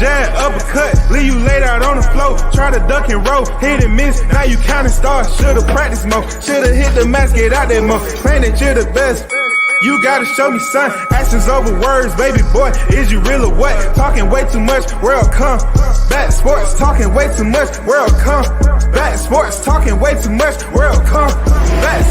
jab, uppercut, leave you laid out on the floor. Try to duck and roll, hit and miss, now you counting stars. Should've practiced more, should've hit the mask, get out there more. Man, that you're the best. You gotta show me, son. Actions over words, baby boy. Is you real or what? Talking way too much, world come. Back sports, talking way too much, world come. Back sports, talking way too much, world come. Back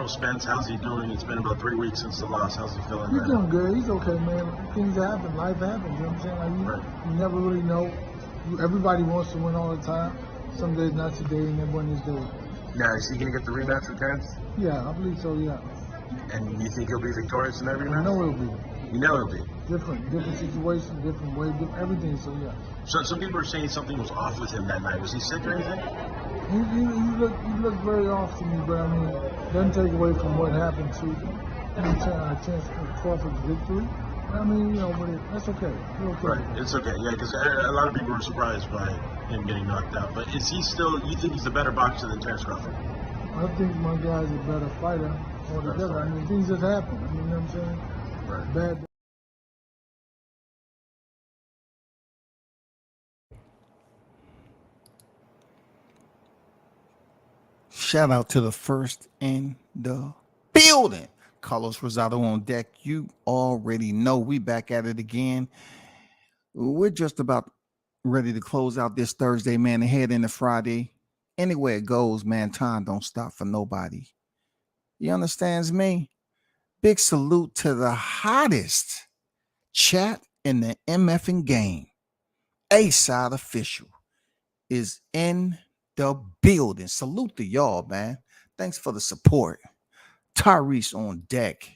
Spence, how's he doing? It's been about 3 weeks since the loss. How's he feeling? He's doing good. He's okay, man. Things happen. Life happens. You know what I'm saying? Like you never really know. Everybody wants to win all the time. Some days not today, and then one is day. Now, is he going to get the rematch with Terrence? Yeah, I believe so, yeah. And you think he'll be victorious in that rematch? I know he'll be. You know he'll be? Different situation, different way, everything, so yeah. So some people are saying something was off with him that night. Was he sick or anything? He looked very off to me, but I mean, doesn't take away from what happened to a chance of Crawford's victory. I mean, you know, but that's okay. Okay. Right, it's okay, yeah, because a lot of people were surprised by him getting knocked out. But is he still, you think he's a better boxer than Terrence Crawford? I think my guy's a better fighter altogether. I mean, things just happen. I mean, you know what I'm saying? Right. Bad. Shout out to the first in the building. Carlos Rosado on deck. You already know we back at it again. We're just about ready to close out this Thursday, man, and head into Friday. Anywhere it goes, man, time don't stop for nobody. You understands me? Big salute to the hottest chat in the MFing game. A-Side Official is in the building. Salute to y'all, man. Thanks for the support. Tyrese on deck.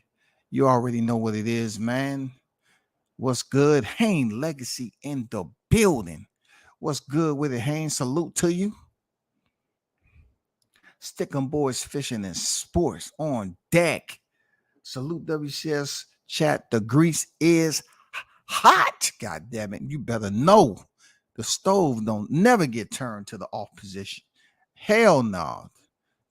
You already know what it is, man. What's good? Hayne Legacy in the building. What's good with it, Hayne? Salute to you. Stickum Boys Fishing and Sports on deck. Salute WCS chat. The grease is hot. God damn it. You better know. The stove don't never get turned to the off position. Hell no.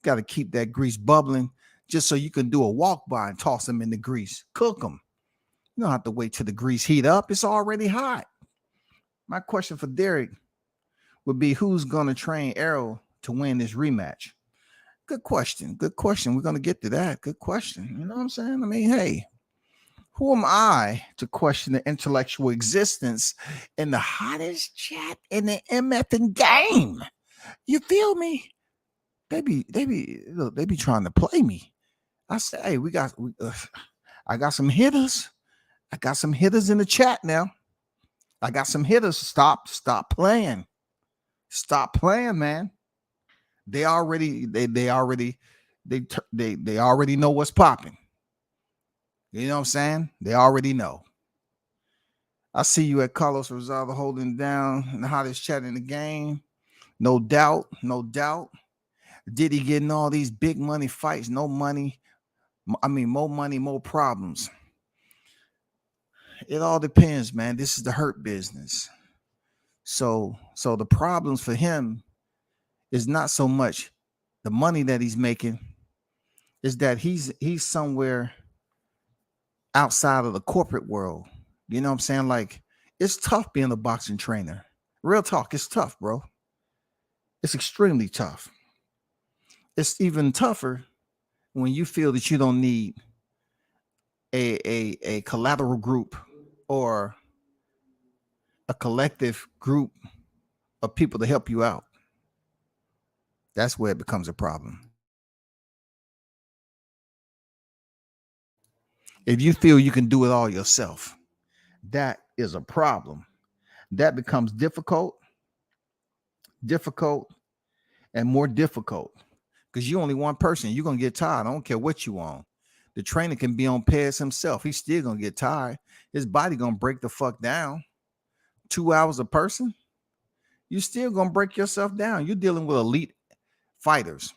Got to keep that grease bubbling just so you can do a walk by and toss them in the grease. Cook them. You don't have to wait till the grease heat up. It's already hot. My question for Derrick would be, who's going to train Errol to win this rematch? Good question. Good question. We're going to get to that. Good question. You know what I'm saying? I mean, hey, who am I to question the intellectual existence in the hottest chat in the MFing game? You feel me? They be trying to play me. I say, hey, I got some hitters. I got some hitters in the chat now. I got some hitters. Stop playing. Stop playing, man. They already know what's popping. You know what I'm saying? They already know. I see you at Carlos Rosado holding down in the hottest chat in the game. No doubt, no doubt. Diddy getting all these big money fights, no money. I mean, more money, more problems. It all depends, man. This is the hurt business. So the problems for him is not so much the money that he's making, is that he's somewhere outside of the corporate world. You know what I'm saying? Like, it's tough being a boxing trainer. Real talk, it's tough, bro. It's extremely tough. It's even tougher when you feel that you don't need a collateral group or a collective group of people to help you out. That's where it becomes a problem. If you feel you can do it all yourself, that is a problem. That becomes difficult, and more difficult because you only one person. You're going to get tired. I don't care what you on. The trainer can be on pairs himself. He's still going to get tired. His body going to break the fuck down. 2 hours a person, you still going to break yourself down. You're dealing with elite fighters.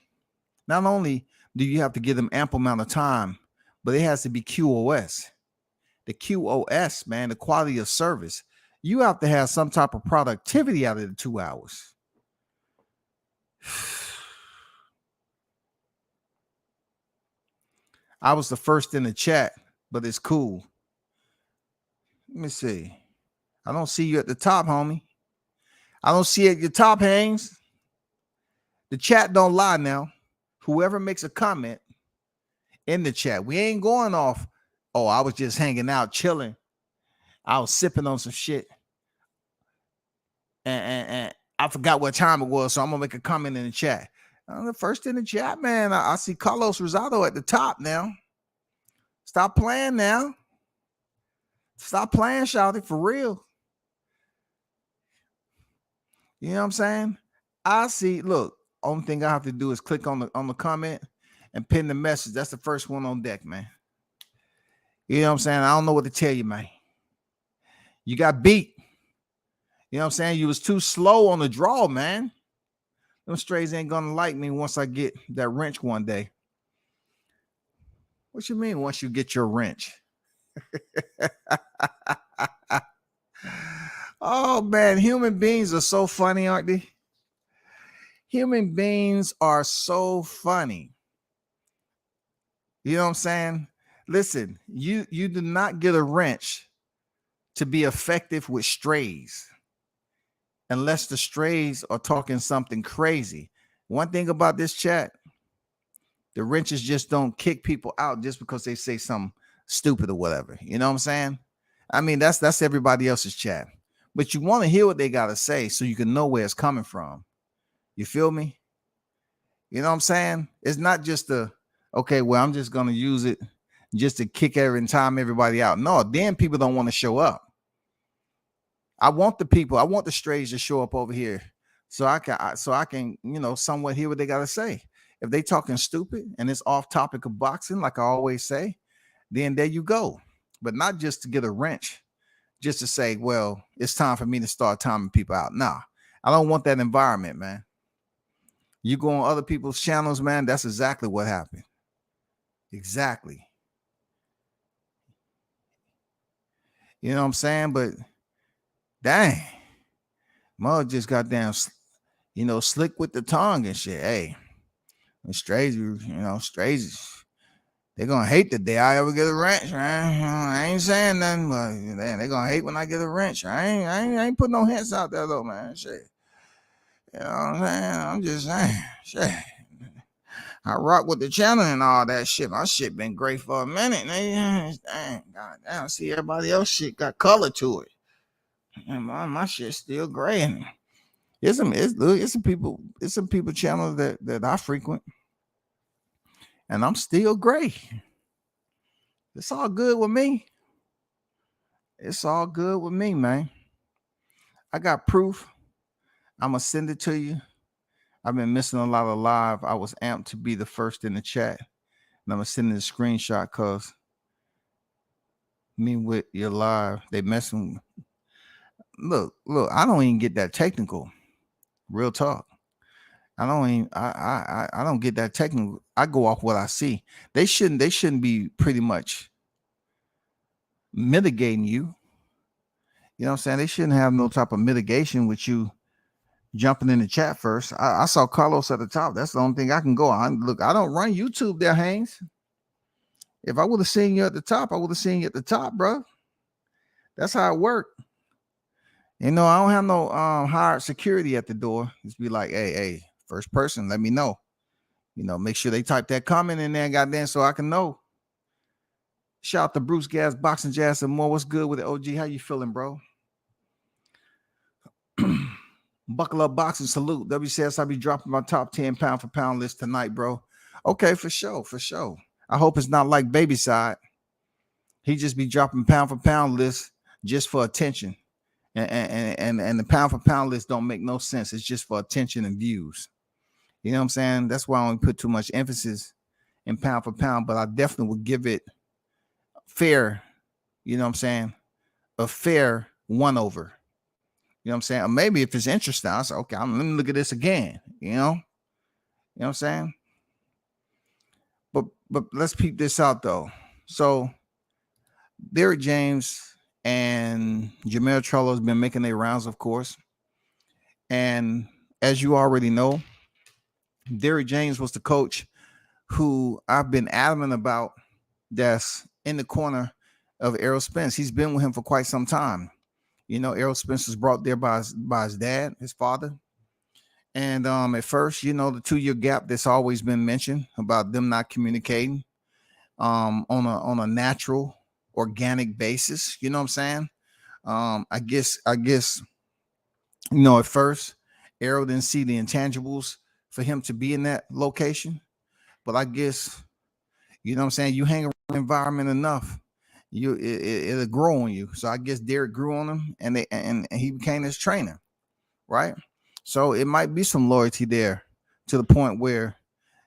Not only do you have to give them ample amount of time, but it has to be QoS. The QoS, man, the quality of service. You have to have some type of productivity out of the 2 hours. I was the first in the chat, but it's cool. Let me see. I don't see you at the top, homie. I don't see you at your top, Haynes. The chat don't lie now. Whoever makes a comment in the chat, we ain't going off. Oh, I was just hanging out, chilling. I was sipping on some shit. And I forgot what time it was, so I'm going to make a comment in the chat. I'm the first in the chat, man. I see Carlos Rosado at the top now. Stop playing now. Stop playing, Shouty, for real. You know what I'm saying? I see, look, only thing I have to do is click on the comment and pin the message. That's the first one on deck, man. You know what I'm saying? I don't know what to tell you, man. You got beat. You know what I'm saying? You was too slow on the draw, man. Them strays ain't gonna like me once I get that wrench one day. What you mean once you get your wrench? Oh, man, human beings are so funny, aren't they? Human beings are so funny. You know what I'm saying? Listen, you do not get a wrench to be effective with strays unless the strays are talking something crazy. One thing about this chat, the wrenches just don't kick people out just because they say something stupid or whatever. You know what I'm saying? I mean, that's everybody else's chat. But you want to hear what they got to say so you can know where it's coming from. You feel me? You know what I'm saying? It's not just okay, well, I'm just going to use it just to kick everybody out. No, then people don't want to show up. I want the strays to show up over here so I can, you know, somewhat hear what they got to say. If they talking stupid and it's off topic of boxing, like I always say, then there you go. But not just to get a wrench, just to say, well, it's time for me to start timing people out. Nah, I don't want that environment, man. You go on other people's channels, man, that's exactly what happened. Exactly. You know what I'm saying? But dang, mother just got down, you know, slick with the tongue and shit. Hey, strays, they're going to hate the day I ever get a wrench, man. I ain't saying nothing, but they're going to hate when I get a wrench. I ain't putting no hints out there, though, man. Shit. You know what I'm saying? I'm just saying, shit. I rock with the channel and all that shit. My shit been great for a minute. Dang, goddamn, see everybody else shit got color to it. And my shit's still gray. And it's some people channels that I frequent. And I'm still gray. It's all good with me. It's all good with me, man. I got proof. I'm going to send it to you. I've been missing a lot of live. I was amped to be the first in the chat. And I'm going to send you a screenshot because me with your live, they messing. Look, I don't even get that technical. Real talk. I don't get that technical. I go off what I see. They shouldn't be pretty much mitigating you. You know what I'm saying? They shouldn't have no type of mitigation with you jumping in the chat first. I saw Carlos at the top. That's the only thing I can go on. Look, I don't run YouTube there, Haynes. If I would have seen you at the top, I would have seen you at the top, bro. That's how it worked. You know, I don't have no hired security at the door. Just be like, hey, first person, let me know. You know, make sure they type that comment in there, goddamn, so I can know. Shout out to Bruce Gas, Boxing Jazz, and more. What's good with it, OG? How you feeling, bro? Buckle up, boxing salute. WCS, I'll be dropping my top 10 pound for pound list tonight, bro. Okay, for sure. I hope it's not like Baby Side. he just be dropping pound for pound lists just for attention. And the pound for pound list don't make no sense. It's just for attention and views. You know what I'm saying? That's why I don't put too much emphasis in pound for pound, but I definitely would give it fair, you know what I'm saying? A fair 1 over. You know what I'm saying? Or maybe if it's interesting, I say, okay, let me look at this again. You know what I'm saying? But let's peep this out though. So Derrick James and Jamel Charlo has been making their rounds, of course. And as you already know, Derrick James was the coach who I've been adamant about that's in the corner of Errol Spence. He's been with him for quite some time. You know, Errol Spence was brought there by his dad, his father. And at first, you know, the 2-year gap that's always been mentioned about them not communicating on a natural, organic basis. You know what I'm saying? I guess, you know, at first, Errol didn't see the intangibles for him to be in that location. But I guess, you know what I'm saying, you hang around the environment enough, it'll grow on you. So I guess Derrick grew on him, and he became his trainer, right? So it might be some loyalty there to the point where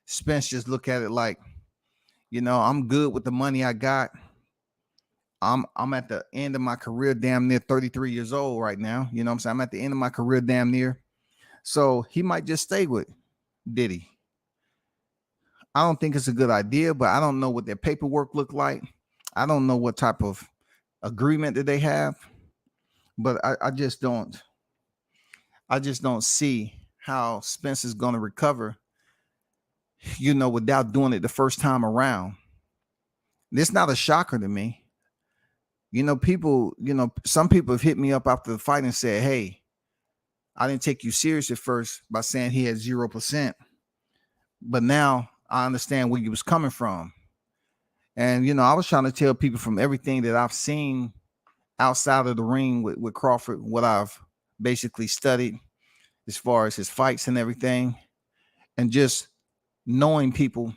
Spence just look at it like, you know, I'm good with the money I got. I'm at the end of my career, damn near 33 years old right now. You know what I'm saying? I'm at the end of my career, damn near. So he might just stay with Diddy. I don't think it's a good idea, but I don't know what their paperwork look like. I don't know what type of agreement that they have, but I just don't see how Spence is going to recover, you know, without doing it the first time around. It's not a shocker to me. You know, people, you know, some people have hit me up after the fight and said, hey, I didn't take you serious at first by saying he had 0%, but now I understand where you was coming from. And, you know, I was trying to tell people from everything that I've seen outside of the ring with Crawford, what I've basically studied as far as his fights and everything, and just knowing people,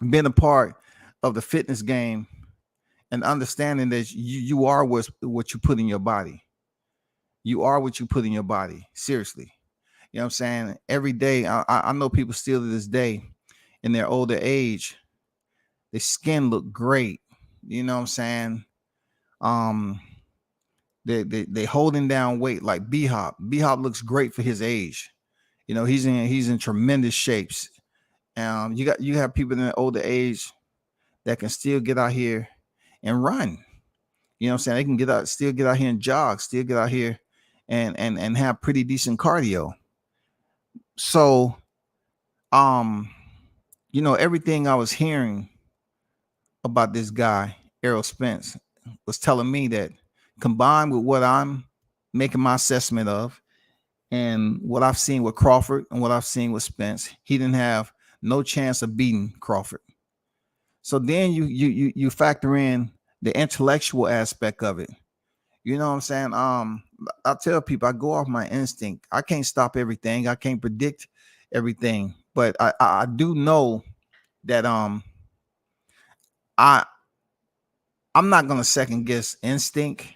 being a part of the fitness game and understanding that you are what you put in your body. You are what you put in your body. Seriously. You know what I'm saying? Every day, I know people still to this day in their older age, their skin look great. You know what I'm saying? They holding down weight like B-Hop. B-Hop looks great for his age. You know, he's in tremendous shapes. You have people in the older age that can still get out here and run. You know what I'm saying? They can still get out here and jog, still get out here and have pretty decent cardio. So, you know, everything I was hearing about this guy, Errol Spence, was telling me that combined with what I'm making my assessment of and what I've seen with Crawford and what I've seen with Spence, he didn't have no chance of beating Crawford. So then you factor in the intellectual aspect of it. You know what I'm saying? I tell people I go off my instinct. I can't stop everything. I can't predict everything, but I do know that I'm not gonna second guess instinct.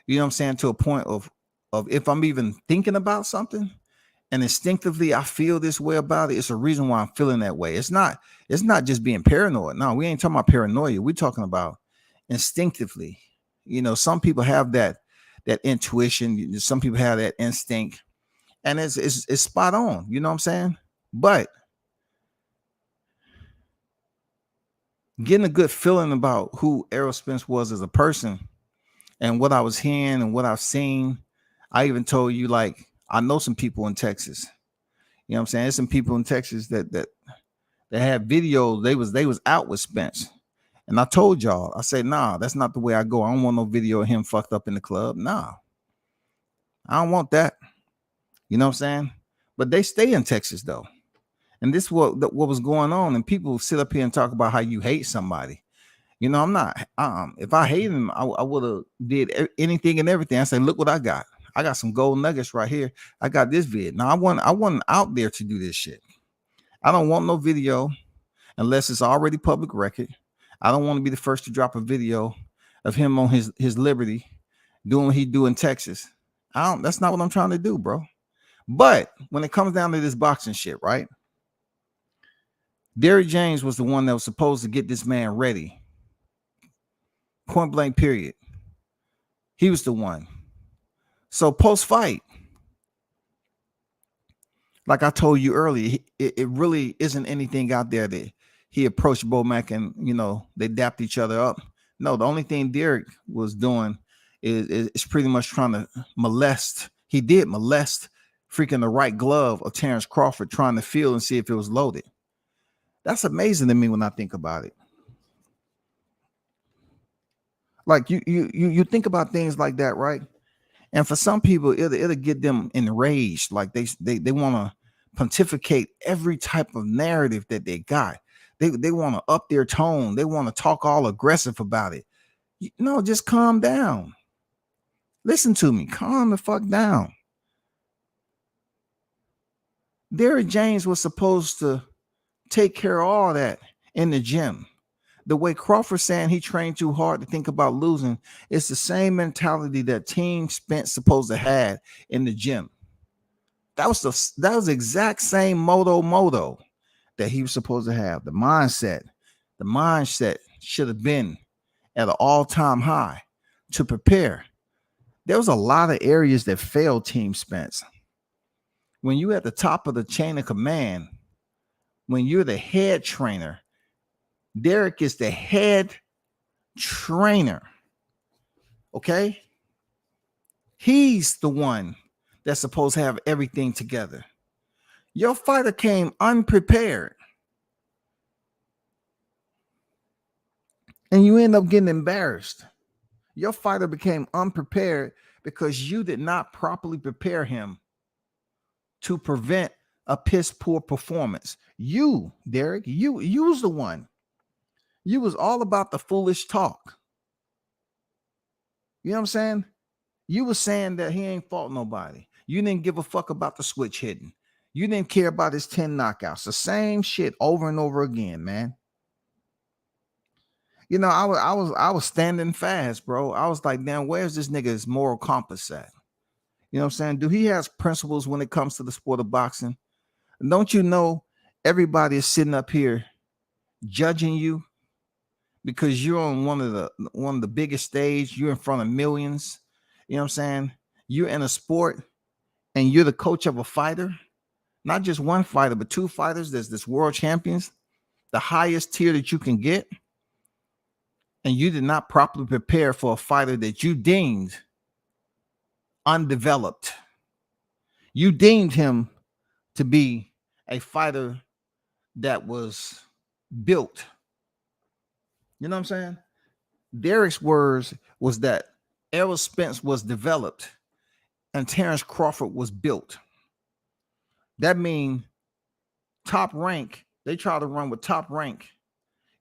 You know what I'm saying? To a point of if I'm even thinking about something and instinctively I feel this way about it, it's a reason why I'm feeling that way. It's not just being paranoid. No, we ain't talking about paranoia. We're talking about instinctively. You know, some people have that intuition. Some people have that instinct, and it's spot on. You know what I'm saying? But getting a good feeling about who Errol Spence was as a person and what I was hearing and what I've seen. I even told you, like, I know some people in Texas. You know what I'm saying? There's some people in Texas that had videos. They was out with Spence. And I told y'all, I said, nah, that's not the way I go. I don't want no video of him fucked up in the club. Nah, I don't want that. You know what I'm saying? But they stay in Texas though. And this is what was going on. And people sit up here and talk about how you hate somebody. You know, I'm not. If I hate him, I would have did anything and everything. I said, look what I got. I got some gold nuggets right here. I got this vid. Now I wasn't out there to do this shit. I don't want no video unless it's already public record. I don't want to be the first to drop a video of him on his liberty doing what he do in Texas. That's not what I'm trying to do, bro. But when it comes down to this boxing shit, right? Derrick James was the one that was supposed to get this man ready. Point blank, period. He was the one. So post-fight, like I told you earlier, it really isn't anything out there that he approached Bomac and, they dapped each other up. No, the only thing Derrick was doing is pretty much trying to molest. He did molest freaking the right glove of Terrence Crawford, trying to feel and see if it was loaded. That's amazing to me when I think about it. Like you think about things like that, right? And for some people, it'll get them enraged. Like they want to pontificate every type of narrative that they got. They want to up their tone. They want to talk all aggressive about it. No, just calm down. Listen to me. Calm the fuck down. Derrick James was supposed to take care of all that in the gym. The way Crawford saying he trained too hard to think about losing, it's the same mentality that Team Spence supposed to have in the gym. That was the exact same moto that he was supposed to have. The mindset should have been at an all-time high to prepare. There was a lot of areas that failed Team Spence. When you're at the top of the chain of command, when you're the head trainer, Derrick is the head trainer. Okay? He's the one that's supposed to have everything together. Your fighter came unprepared. And you end up getting embarrassed. Your fighter became unprepared because you did not properly prepare him to prevent a piss poor performance. You, Derrick, you was the one. You was all about the foolish talk. You know what I'm saying? You was saying that he ain't fought nobody. You didn't give a fuck about the switch hitting. You didn't care about his 10 knockouts. The same shit over and over again, man. I was standing fast, bro. I was like, damn, where's this nigga's moral compass at? You know what I'm saying? Do he has principles when it comes to the sport of boxing? And don't you know everybody is sitting up here judging you because you're on one of the biggest stage, you're in front of millions. You know what I'm saying? You're in a sport and you're the coach of a fighter, not just one fighter, but two fighters. There's this world champions, the highest tier that you can get. And you did not properly prepare for a fighter that you deemed undeveloped. You deemed him to be a fighter that was built. You know what I'm saying? Derrick's words was that Errol Spence was developed and Terrence Crawford was built. That means top rank. They try to run with top rank,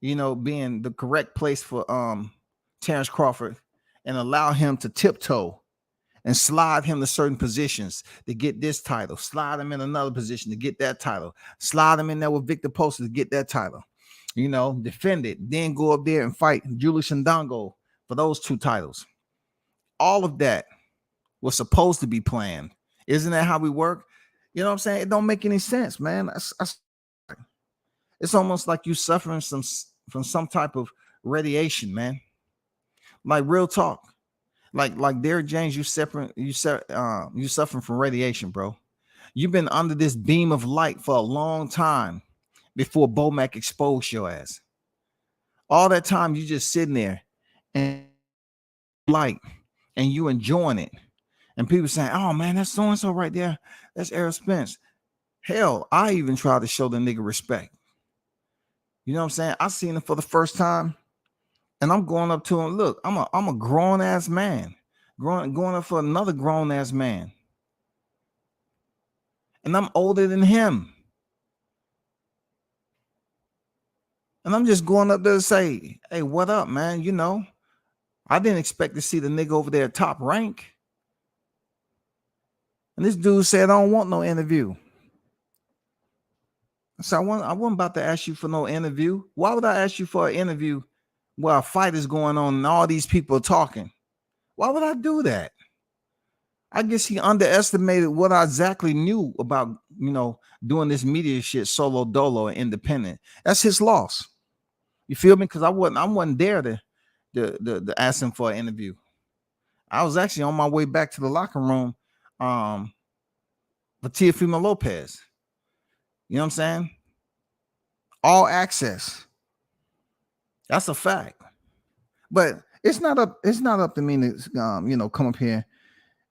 being the correct place for Terrence Crawford and allow him to tiptoe and slide him to certain positions to get this title, slide him in another position to get that title, slide him in there with Victor Poster to get that title, defend it, then go up there and fight Julius Ndongo for those two titles. All of that was supposed to be planned. Isn't that how we work? You know what I'm saying? It don't make any sense, man. It's almost like you suffering from some type of radiation, man. Like real talk. Like Derrick James, you suffering from radiation, bro. You've been under this beam of light for a long time before Bomac exposed your ass. All that time you just sitting there and light and you enjoying it. And people saying, oh man, that's so-and-so right there. That's Errol Spence. Hell, I even tried to show the nigga respect. You know what I'm saying? I seen him for the first time. And I'm going up to him. Look, I'm a grown ass man. Going up for another grown ass man. And I'm older than him. And I'm just going up there to say, hey, what up, man? I didn't expect to see the nigga over there top rank. And this dude said, I don't want no interview. So I wasn't about to ask you for no interview. Why would I ask you for an interview while a fight is going on and all these people are talking. Why would I do that? I guess he underestimated what I exactly knew about, doing this media shit solo dolo and independent. That's his loss. You feel me? Because I wasn't there to ask him for an interview. I was actually on my way back to the locker room for Teofimo Lopez. You know what I'm saying? All access. That's a fact. But it's not up to me to come up here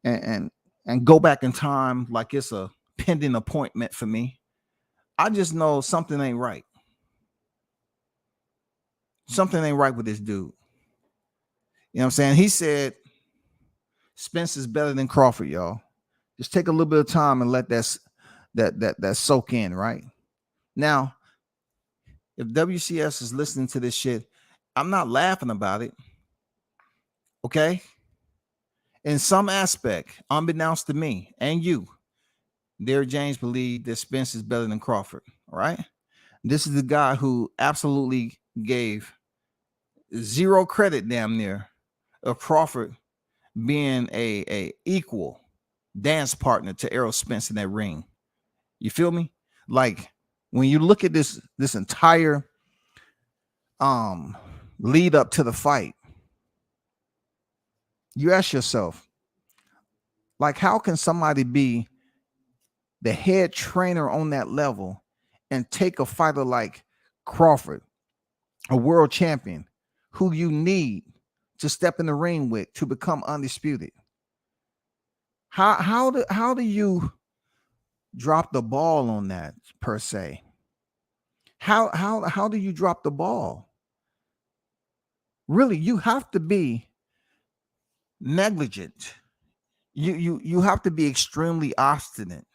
and go back in time like it's a pending appointment for me. I just know something ain't right. Something ain't right with this dude. You know what I'm saying? He said Spence is better than Crawford, y'all. Just take a little bit of time and let that soak in, right? Now, if WCS is listening to this shit, I'm not laughing about it. Okay? In some aspect, unbeknownst to me and you, Derrick James believed that Spence is better than Crawford. All right. This is the guy who absolutely gave zero credit, damn near, of Crawford being a equal dance partner to Errol Spence in that ring. You feel me? Like when you look at this entire lead up to the fight, you ask yourself, like, how can somebody be the head trainer on that level and take a fighter like Crawford, a world champion, who you need to step in the ring with to become undisputed? How do you drop the ball on that, per se? How do you drop the ball? Really, you have to be negligent. You have to be extremely obstinate.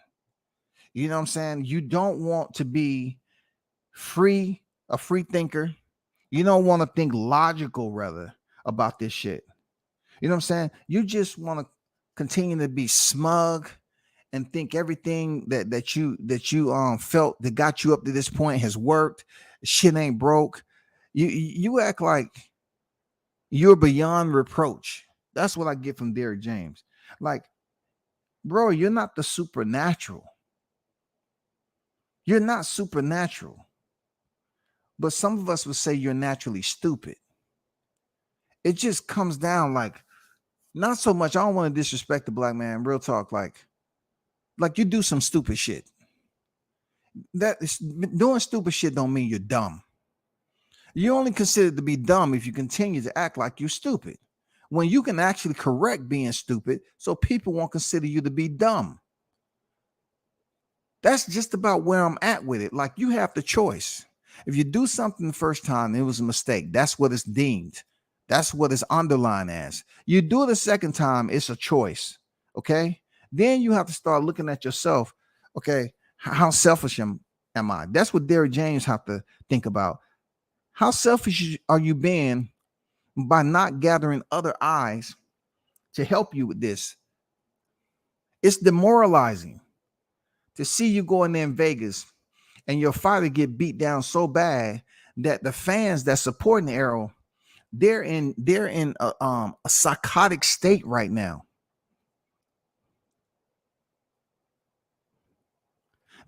You know what I'm saying? You don't want to be a free thinker. You don't want to think logical, rather, about this shit. You know what I'm saying? You just want to continue to be smug and think everything that you felt that got you up to this point has worked. Shit ain't broke. You act like you're beyond reproach. That's what I get from Derrick James. Like, bro, you're not the supernatural. You're not supernatural. But some of us would say you're naturally stupid. It just comes down like, not so much. I don't want to disrespect the black man. Real talk, like you do some stupid shit. That is, doing stupid shit don't mean you're dumb. You're only considered to be dumb if you continue to act like you're stupid, when you can actually correct being stupid so people won't consider you to be dumb. That's just about where I'm at with it. Like, you have the choice. If you do something the first time, it was a mistake. That's what it's deemed. That's what it's underlined as. You do it a second time, it's a choice. Okay? Then you have to start looking at yourself. Okay, how selfish am I? That's what Derrick James have to think about. How selfish are you being by not gathering other eyes to help you with this? It's demoralizing to see you go in there in Vegas and your fighter get beat down so bad that the fans that supporting Errol, they're in a psychotic state right now.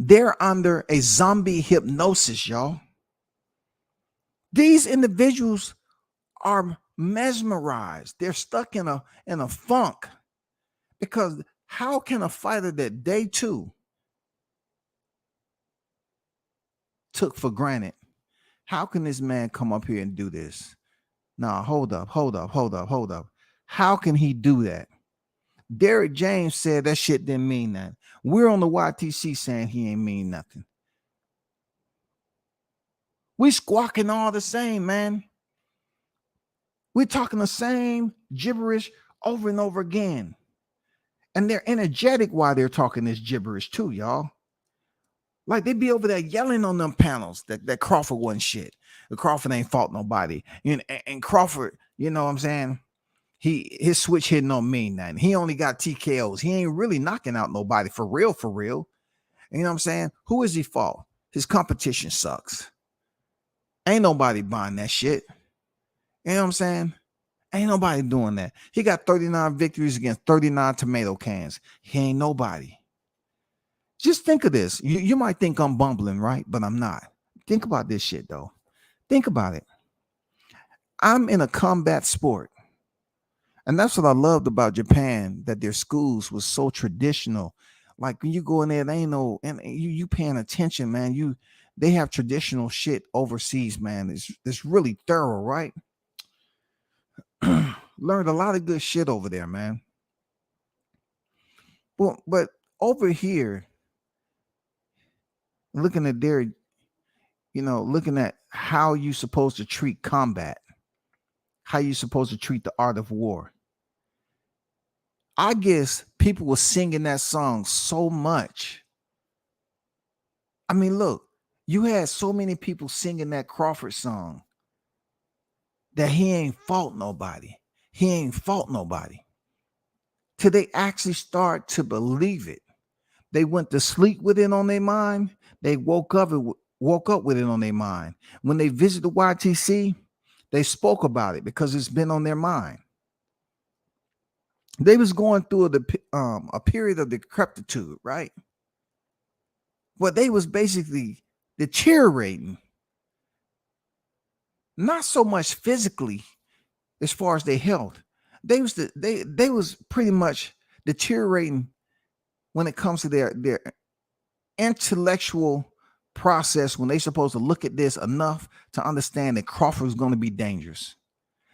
They're under a zombie hypnosis, y'all. These individuals are mesmerized. They're stuck in a funk, because how can a fighter that day two took for granted, how can this man come up here and do this? Nah, hold up. How can he do that? Derrick James said that shit didn't mean that. We're on the YTC saying he ain't mean nothing. We squawking all the same, man. We're talking the same gibberish over and over again. And they're energetic while they're talking this gibberish too, y'all. Like, they be over there yelling on them panels that Crawford wasn't shit. The Crawford ain't fought nobody. And Crawford, you know what I'm saying? His switch hitting don't mean nothing. He only got TKOs. He ain't really knocking out nobody for real. You know what I'm saying? Who is he fought? His competition sucks. Ain't nobody buying that shit. You know what I'm saying? Ain't nobody doing that. He got 39 victories against 39 tomato cans. He ain't nobody. Just think of this. You might think I'm bumbling, right? But I'm not. Think about this shit, though. Think about it. I'm in a combat sport. And that's what I loved about Japan, that their schools was so traditional. Like when you go in there, they ain't no, and you paying attention, man. They have traditional shit overseas, man. It's really thorough, right? Learned a lot of good shit over there, man. Well, but over here, looking at their, looking at how you supposed to treat combat, how you supposed to treat the art of war. I guess people were singing that song so much. I mean, look, you had so many people singing that Crawford song that he ain't fought nobody. He ain't fought nobody. Till they actually start to believe it. They went to sleep with it on their mind. They woke up with it on their mind. When they visited the YTC, they spoke about it because it's been on their mind. They was going through a period of decrepitude, right? But they was basically deteriorating, not so much physically as far as their health. They was pretty much deteriorating when it comes to their intellectual process, when they supposed to look at this enough to understand that Crawford was going to be dangerous.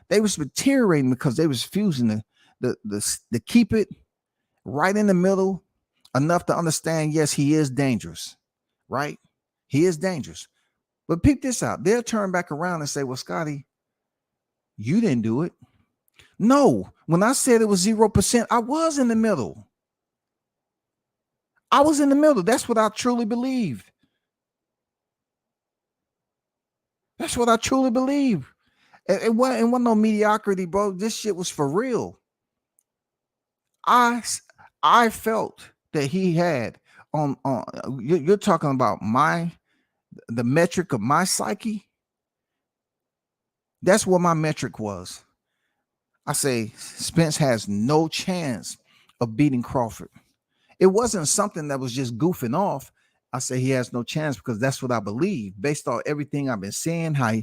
They was deteriorating because they was fusing the keep it right in the middle enough to understand, yes, he is dangerous, right? He is dangerous. But peep this out. They'll turn back around and say, well, Scotty, you didn't do it. No, when I said it was 0%, I was in the middle. I was in the middle. That's what I truly believe. That's what I truly believe. It wasn't no mediocrity, bro. This shit was for real. I felt that he had on you're talking about the metric of my psyche. That's what my metric was. I say Spence has no chance of beating Crawford. It wasn't something that was just goofing off. I say he has no chance because that's what I believe based on everything I've been seeing, how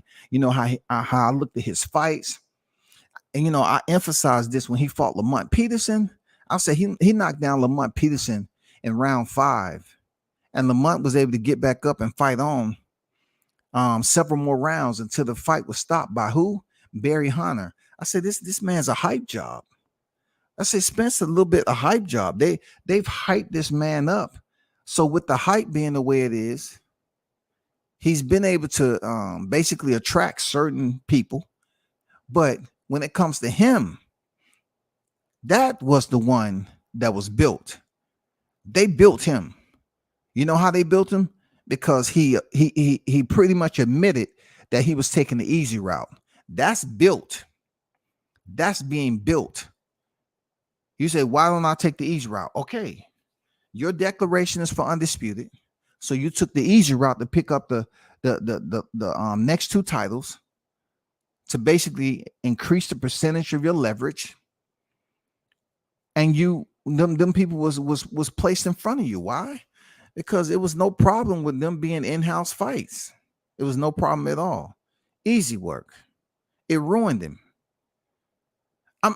I looked at his fights. And, I emphasized this when he fought Lamont Peterson. I'll say he knocked down Lamont Peterson in round 5. And Lamont was able to get back up and fight on several more rounds until the fight was stopped by who? Barry Hunter. I said, this man's a hype job. I say Spence a little bit a hype job. They've hyped this man up. So with the hype being the way it is, he's been able to basically attract certain people. But when it comes to him, that was the one that was built. They built him. You know how they built him? Because he pretty much admitted that he was taking the easy route. That's built. That's being built. You say, why don't I take the easy route? Okay. Your declaration is for undisputed. So you took the easy route to pick up the next 2 titles to basically increase the percentage of your leverage. And them people was placed in front of you. Why? Because it was no problem with them being in-house fights. It was no problem at all. Easy work. It ruined him.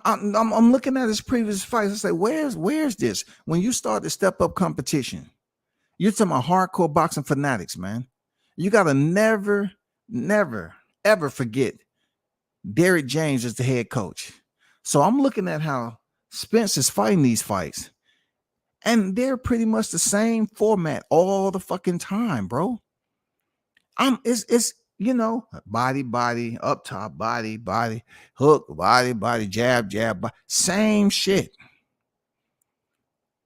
I'm looking at his previous fights. I say, where's this? When you start to step up competition, you're talking about hardcore boxing fanatics, man. You gotta never, ever forget Derrick James is the head coach. So I'm looking at how Spence is fighting these fights, and they're pretty much the same format all the fucking time, bro. It's body, up top, body, hook, body, jab, same shit.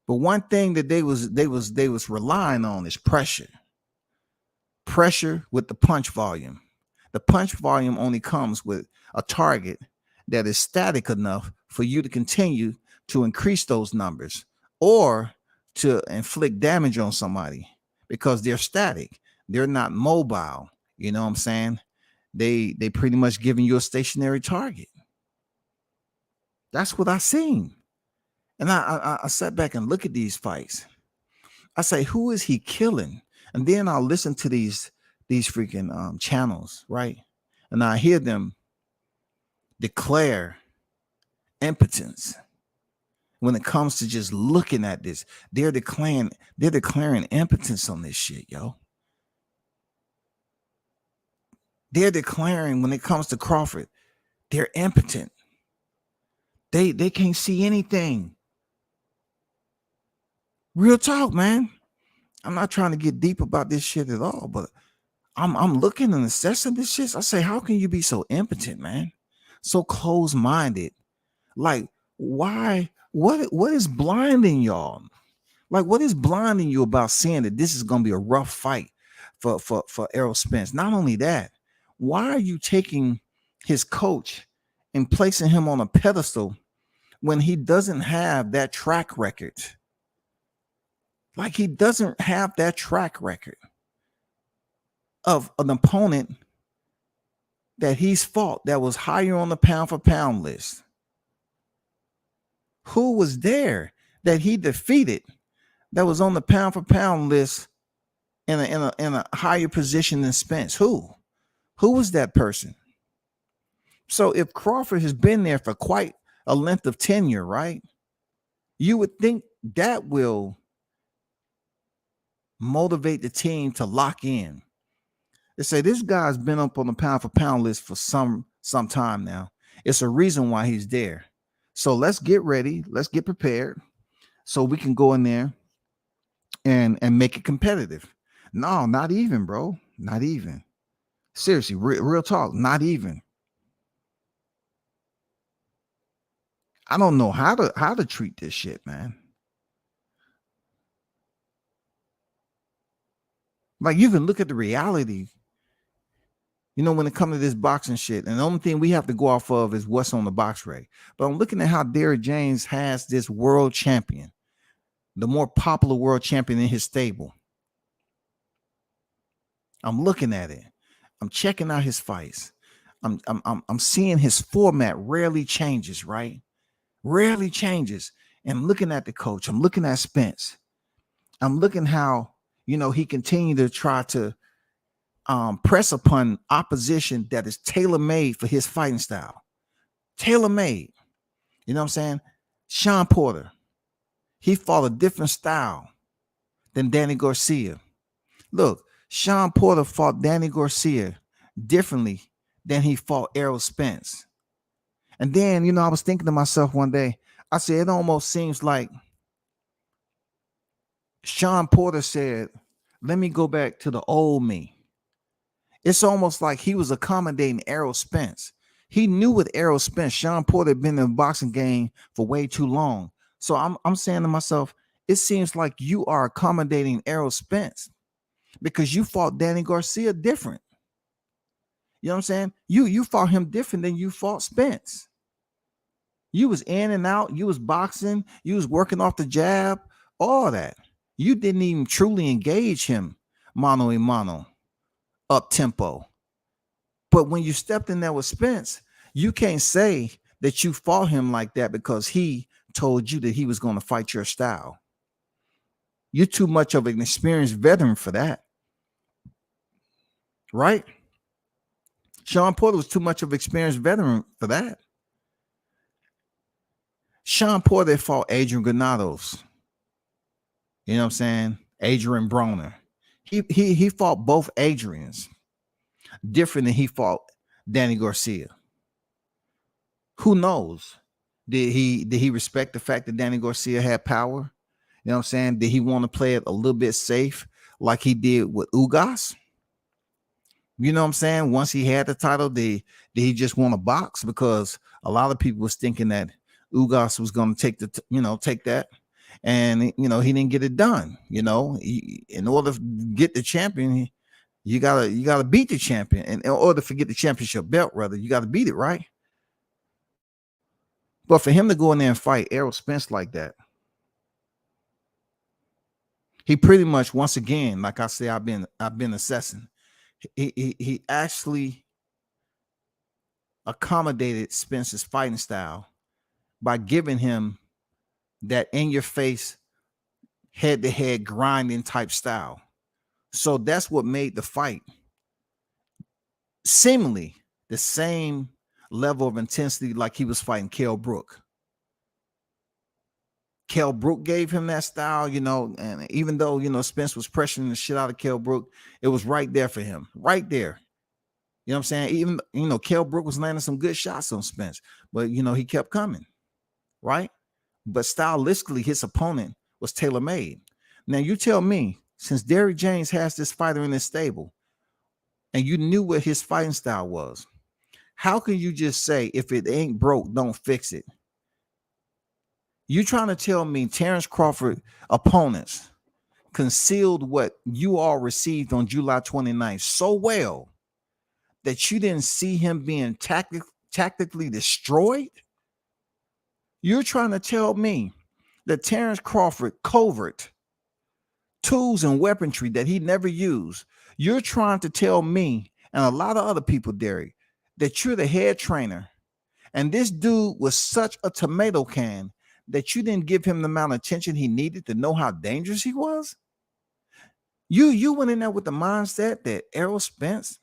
But one thing that they was relying on is pressure. Pressure with the punch volume. The punch volume only comes with a target that is static enough for you to continue to increase those numbers or to inflict damage on somebody because they're static. They're not mobile. You know what I'm saying? they pretty much giving you a stationary target. That's what I seen. And I sat back and look at these fights. I say, who is he killing? And then I'll listen to these freaking channels, right? And I hear them declare impotence when it comes to just looking at this. They're declaring impotence on this shit, yo. They're declaring when it comes to Crawford, they're impotent. They can't see anything. Real talk, man. I'm not trying to get deep about this shit at all, but I'm looking and assessing this shit. I say, how can you be so impotent, man? So close-minded. Like, why? What is blinding y'all? Like, what is blinding you about saying that this is gonna be a rough fight for Errol Spence? Not only that, why are you taking his coach and placing him on a pedestal when he doesn't have that track record? Like, he doesn't have that track record of an opponent that he's fought that was higher on the pound for pound list. Who was there that he defeated that was on the pound for pound list in a higher position than Spence? Who was that person? So if Crawford has been there for quite a length of tenure, right? You would think that will motivate the team to lock in. They say this guy's been up on the pound for pound list for some time now. It's a reason why he's there. So let's get ready. Let's get prepared so we can go in there and make it competitive. No, not even, bro. Not even. Seriously, real talk. Not even. I don't know how to treat this shit, man. Like, you can look at the reality, you know, when it comes to this boxing shit, and the only thing we have to go off of is what's on the box rate. But I'm looking at how Derrick James has this world champion, the more popular world champion in his stable. I'm looking at it. I'm checking out his fights. I'm seeing his format rarely changes, right? Rarely changes. And I'm looking at the coach. I'm looking at Spence. I'm looking how, you know, he continued to try to press upon opposition that is tailor-made for his fighting style. Tailor-made. You know what I'm saying? Sean Porter, he fought a different style than Danny Garcia. Look, Sean Porter fought Danny Garcia differently than he fought Errol Spence. And then, you know, I was thinking to myself one day, I said, it almost seems like Sean Porter said, let me go back to the old me. It's almost like he was accommodating Errol Spence. He knew with Errol Spence, Sean Porter had been in the boxing game for way too long. So I'm saying to myself, it seems like you are accommodating Errol Spence because you fought Danny Garcia different. You know what I'm saying? You fought him different than you fought Spence. You was in and out. You was boxing. You was working off the jab. All that. You didn't even truly engage him mano a mano, up tempo. But when you stepped in there with Spence, you can't say that you fought him like that because he told you that he was going to fight your style. You're too much of an experienced veteran for that. Right? Sean Porter was too much of an experienced veteran for that. Sean Porter fought Adrian Granados. You know what I'm saying? Adrian Broner. He fought both Adrians different than he fought Danny Garcia. Who knows? Did he respect the fact that Danny Garcia had power? You know what I'm saying? Did he want to play it a little bit safe like he did with Ugas? You know what I'm saying? Once he had the title, did he just want to box? Because a lot of people was thinking that Ugas was going to take take that. And, you know, he didn't get it done. You know, in order to get the champion, you gotta beat the champion. And in order to get the championship belt, rather, you got to beat it, right? But for him to go in there and fight Errol Spence like that, he pretty much, once again, like I say, I've been assessing. He actually accommodated Spence's fighting style by giving him that in your face, head to head grinding type style. So that's what made the fight seemingly the same level of intensity like he was fighting Kell Brook. Kell Brook gave him that style, and even though, Spence was pressuring the shit out of Kell Brook, it was right there for him, right there. You know what I'm saying? Even, Kell Brook was landing some good shots on Spence, but, he kept coming, right? But stylistically, his opponent was tailor-made. Now, you tell me, since Derrick James has this fighter in his stable, and you knew what his fighting style was, how can you just say, if it ain't broke, don't fix it? You trying to tell me Terrence Crawford opponents concealed what you all received on July 29th so well that you didn't see him being tactically destroyed? You're trying to tell me that Terrence Crawford covert tools and weaponry that he never used. You're trying to tell me and a lot of other people, Derrick, that you're the head trainer and this dude was such a tomato can that you didn't give him the amount of attention he needed to know how dangerous he was? You went in there with the mindset that Errol Spence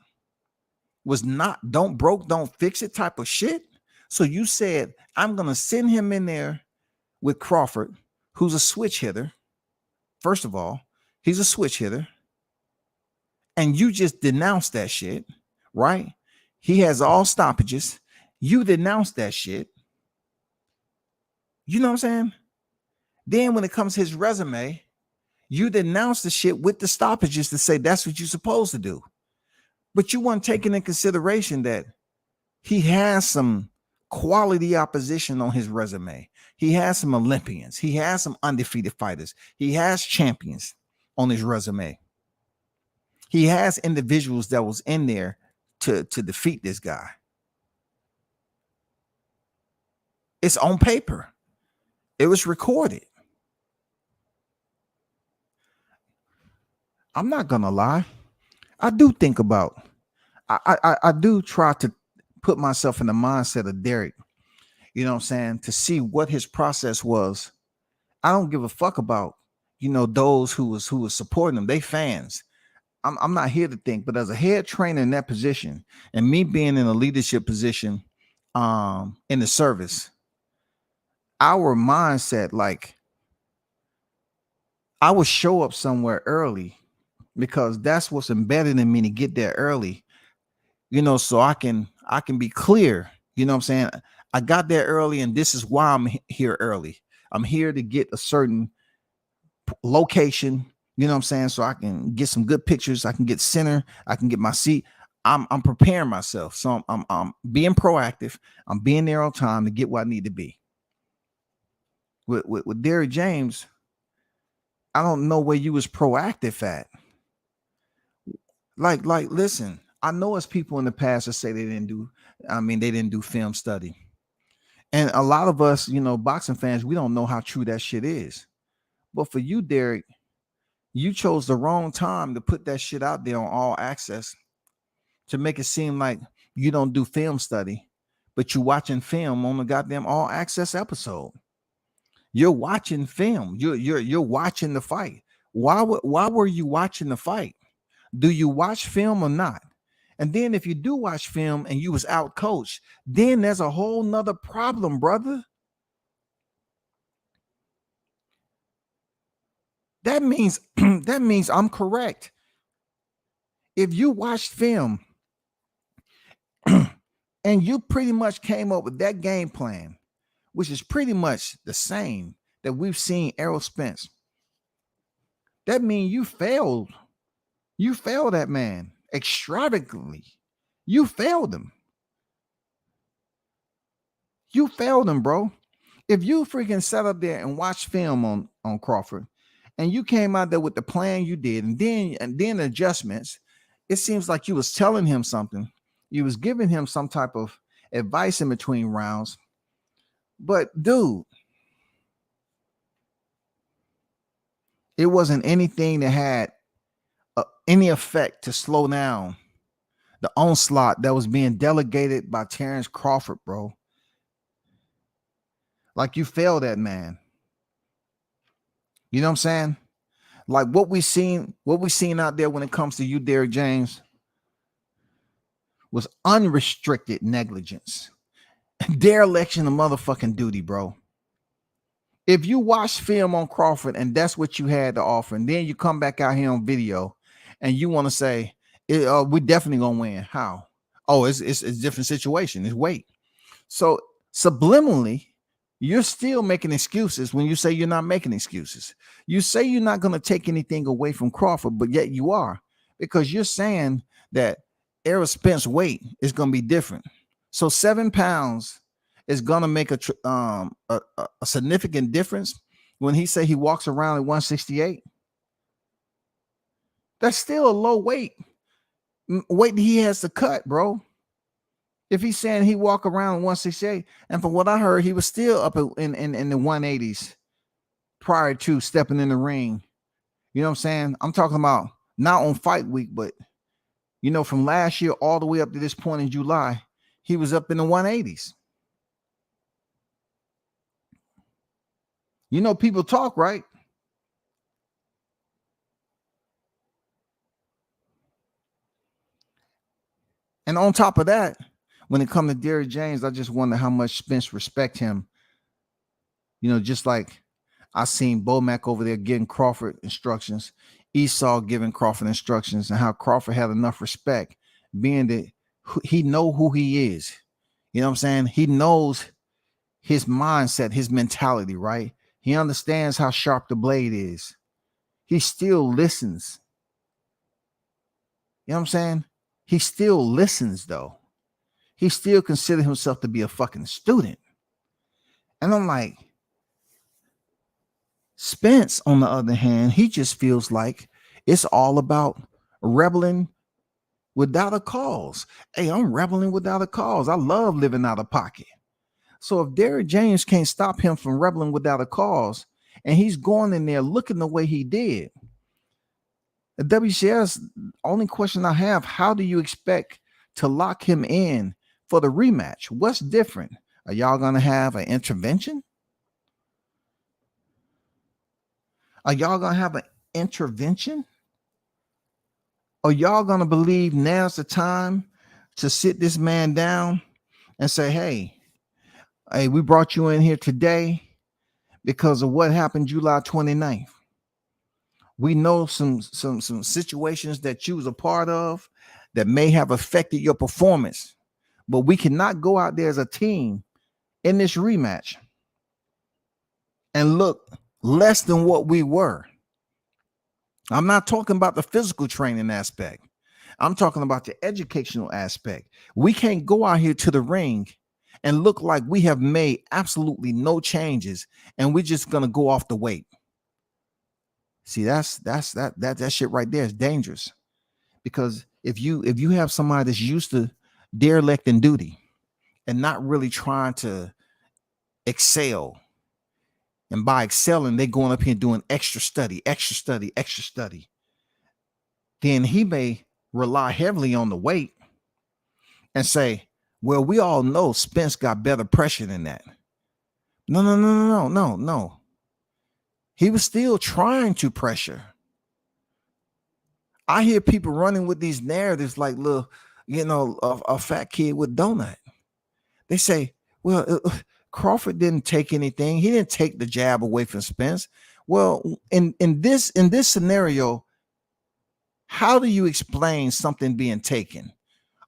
was not don't broke, don't fix it type of shit. So you said, I'm going to send him in there with Crawford, who's a switch hitter. First of all, he's a switch hitter. And you just denounced that shit, right? He has all stoppages. You denounced that shit. You know what I'm saying? Then when it comes to his resume, you denounce the shit with the stoppages to say that's what you're supposed to do. But you weren't taking in consideration that he has some quality opposition on his resume. He has some Olympians. He has some undefeated fighters. He has champions on his resume. He has individuals that was in there to defeat this guy. It's on paper. It was recorded. I'm not gonna lie. I do think about. I do try to put myself in the mindset of Derrick. You know what I'm saying? To see what his process was. I don't give a fuck about those who was supporting him. They fans. I'm not here to think, but as a head trainer in that position, and me being in a leadership position, in the service, our mindset, like, I would show up somewhere early because that's what's embedded in me to get there early, so I can be clear. You know what I'm saying? I got there early and this is why I'm here early. I'm here to get a certain location, you know what I'm saying? So I can get some good pictures. I can get center. I can get my seat. I'm preparing myself. So I'm being proactive. I'm being there on time to get where I need to be. With Derrick James, I don't know where you was proactive at. Like, listen, I know it's people in the past that say they didn't do film study. And a lot of us, boxing fans, we don't know how true that shit is. But for you, Derrick, you chose the wrong time to put that shit out there on All Access to make it seem like you don't do film study, but you're watching film on the goddamn All Access episode. You're watching film. You're watching the fight. Why were you watching the fight? Do you watch film or not? And then if you do watch film and you was out coached, then there's a whole nother problem, brother. That means I'm correct. If you watched film and you pretty much came up with that game plan, which is pretty much the same that we've seen Errol Spence, that means you failed. You failed that man extravagantly. You failed him. You failed him, bro. If you freaking sat up there and watched film on Crawford, and you came out there with the plan you did, and then adjustments, it seems like you was telling him something. You was giving him some type of advice in between rounds. But dude, it wasn't anything that had any effect to slow down the onslaught that was being delegated by Terrence Crawford, bro. Like you failed that man. You know what I'm saying? Like what we seen out there when it comes to you, Derrick James, was unrestricted negligence, dereliction of motherfucking duty, bro. If you watch film on Crawford and that's what you had to offer, and then you come back out here on video and you want to say, we definitely gonna win. How? Oh, it's a different situation. It's weight. So subliminally, you're still making excuses when you say you're not making excuses. You say you're not going to take anything away from Crawford, but yet you are, because you're saying that Errol Spence weight is going to be different. So 7 pounds is going to make a significant difference when he say he walks around at 168. That's still a low weight that he has to cut, bro. If he's saying he walk around 168, and from what I heard, he was still up in the 180s prior to stepping in the ring. You know what I'm saying? I'm talking about not on fight week, but you know, from last year all the way up to this point in July, he was up in the 180s. You know, people talk, right? And on top of that, when it comes to Derrick James, I just wonder how much Spence respect him. You know, just like I seen Bomac over there getting Crawford instructions, Esau giving Crawford instructions, and how Crawford had enough respect, being that he know who he is. You know what I'm saying? He knows his mindset, his mentality, right? He understands how sharp the blade is. He still listens. You know what I'm saying? He still listens, though. He still considers himself to be a fucking student. And I'm like, Spence, on the other hand, he just feels like it's all about rebelling without a cause. Hey, I'm rebelling without a cause. I love living out of pocket. So if Derrick James can't stop him from rebelling without a cause, and he's going in there looking the way he did, the WCS, only question I have, how do you expect to lock him in for the rematch? What's different? Are y'all going to have an intervention? Are y'all going to have an intervention? Are y'all going to believe now's the time to sit this man down and say, hey, we brought you in here today because of what happened July 29th. We know some situations that you was a part of that may have affected your performance, but we cannot go out there as a team in this rematch and look less than what we were. I'm not talking about the physical training aspect. I'm talking about the educational aspect. We can't go out here to the ring and look like we have made absolutely no changes and we're just going to go off the weight. See, that shit right there is dangerous, because if you have somebody that's used to derelict in duty and not really trying to excel, and by excelling, they're going up here doing extra study, then he may rely heavily on the weight and say, well, we all know Spence got better pressure than that. No. He was still trying to pressure. I hear people running with these narratives like, look, you know, a fat kid with donut. They say, well, Crawford didn't take anything. He didn't take the jab away from Spence. Well, in this scenario, how do you explain something being taken?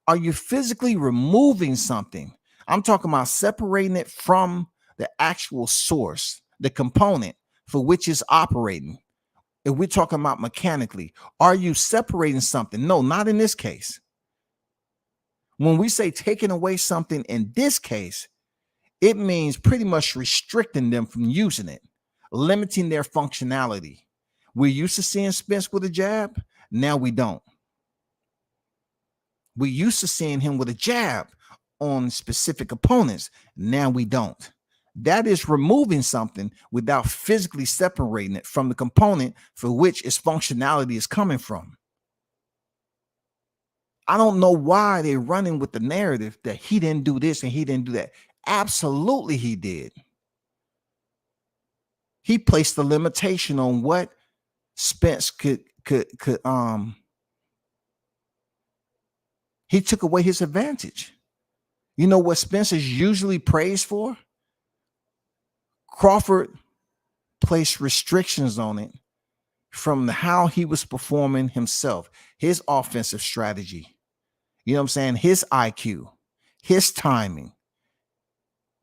Are you physically removing something? I'm talking about separating it from the actual source, the component for which it's operating. If we're talking about mechanically, are you separating something? No, not in this case. When we say taking away something in this case, it means pretty much restricting them from using it, limiting their functionality. We're used to seeing Spence with a jab. Now we don't. We used to seeing him with a jab on specific opponents. Now we don't. That is removing something without physically separating it from the component for which its functionality is coming from. I don't know why they're running with the narrative that he didn't do this and he didn't do that. Absolutely, he did. He placed the limitation on what Spence could. He took away his advantage. You know what Spence is usually praised for? Crawford placed restrictions on it from how he was performing himself, his offensive strategy. You know what I'm saying? His IQ, his timing,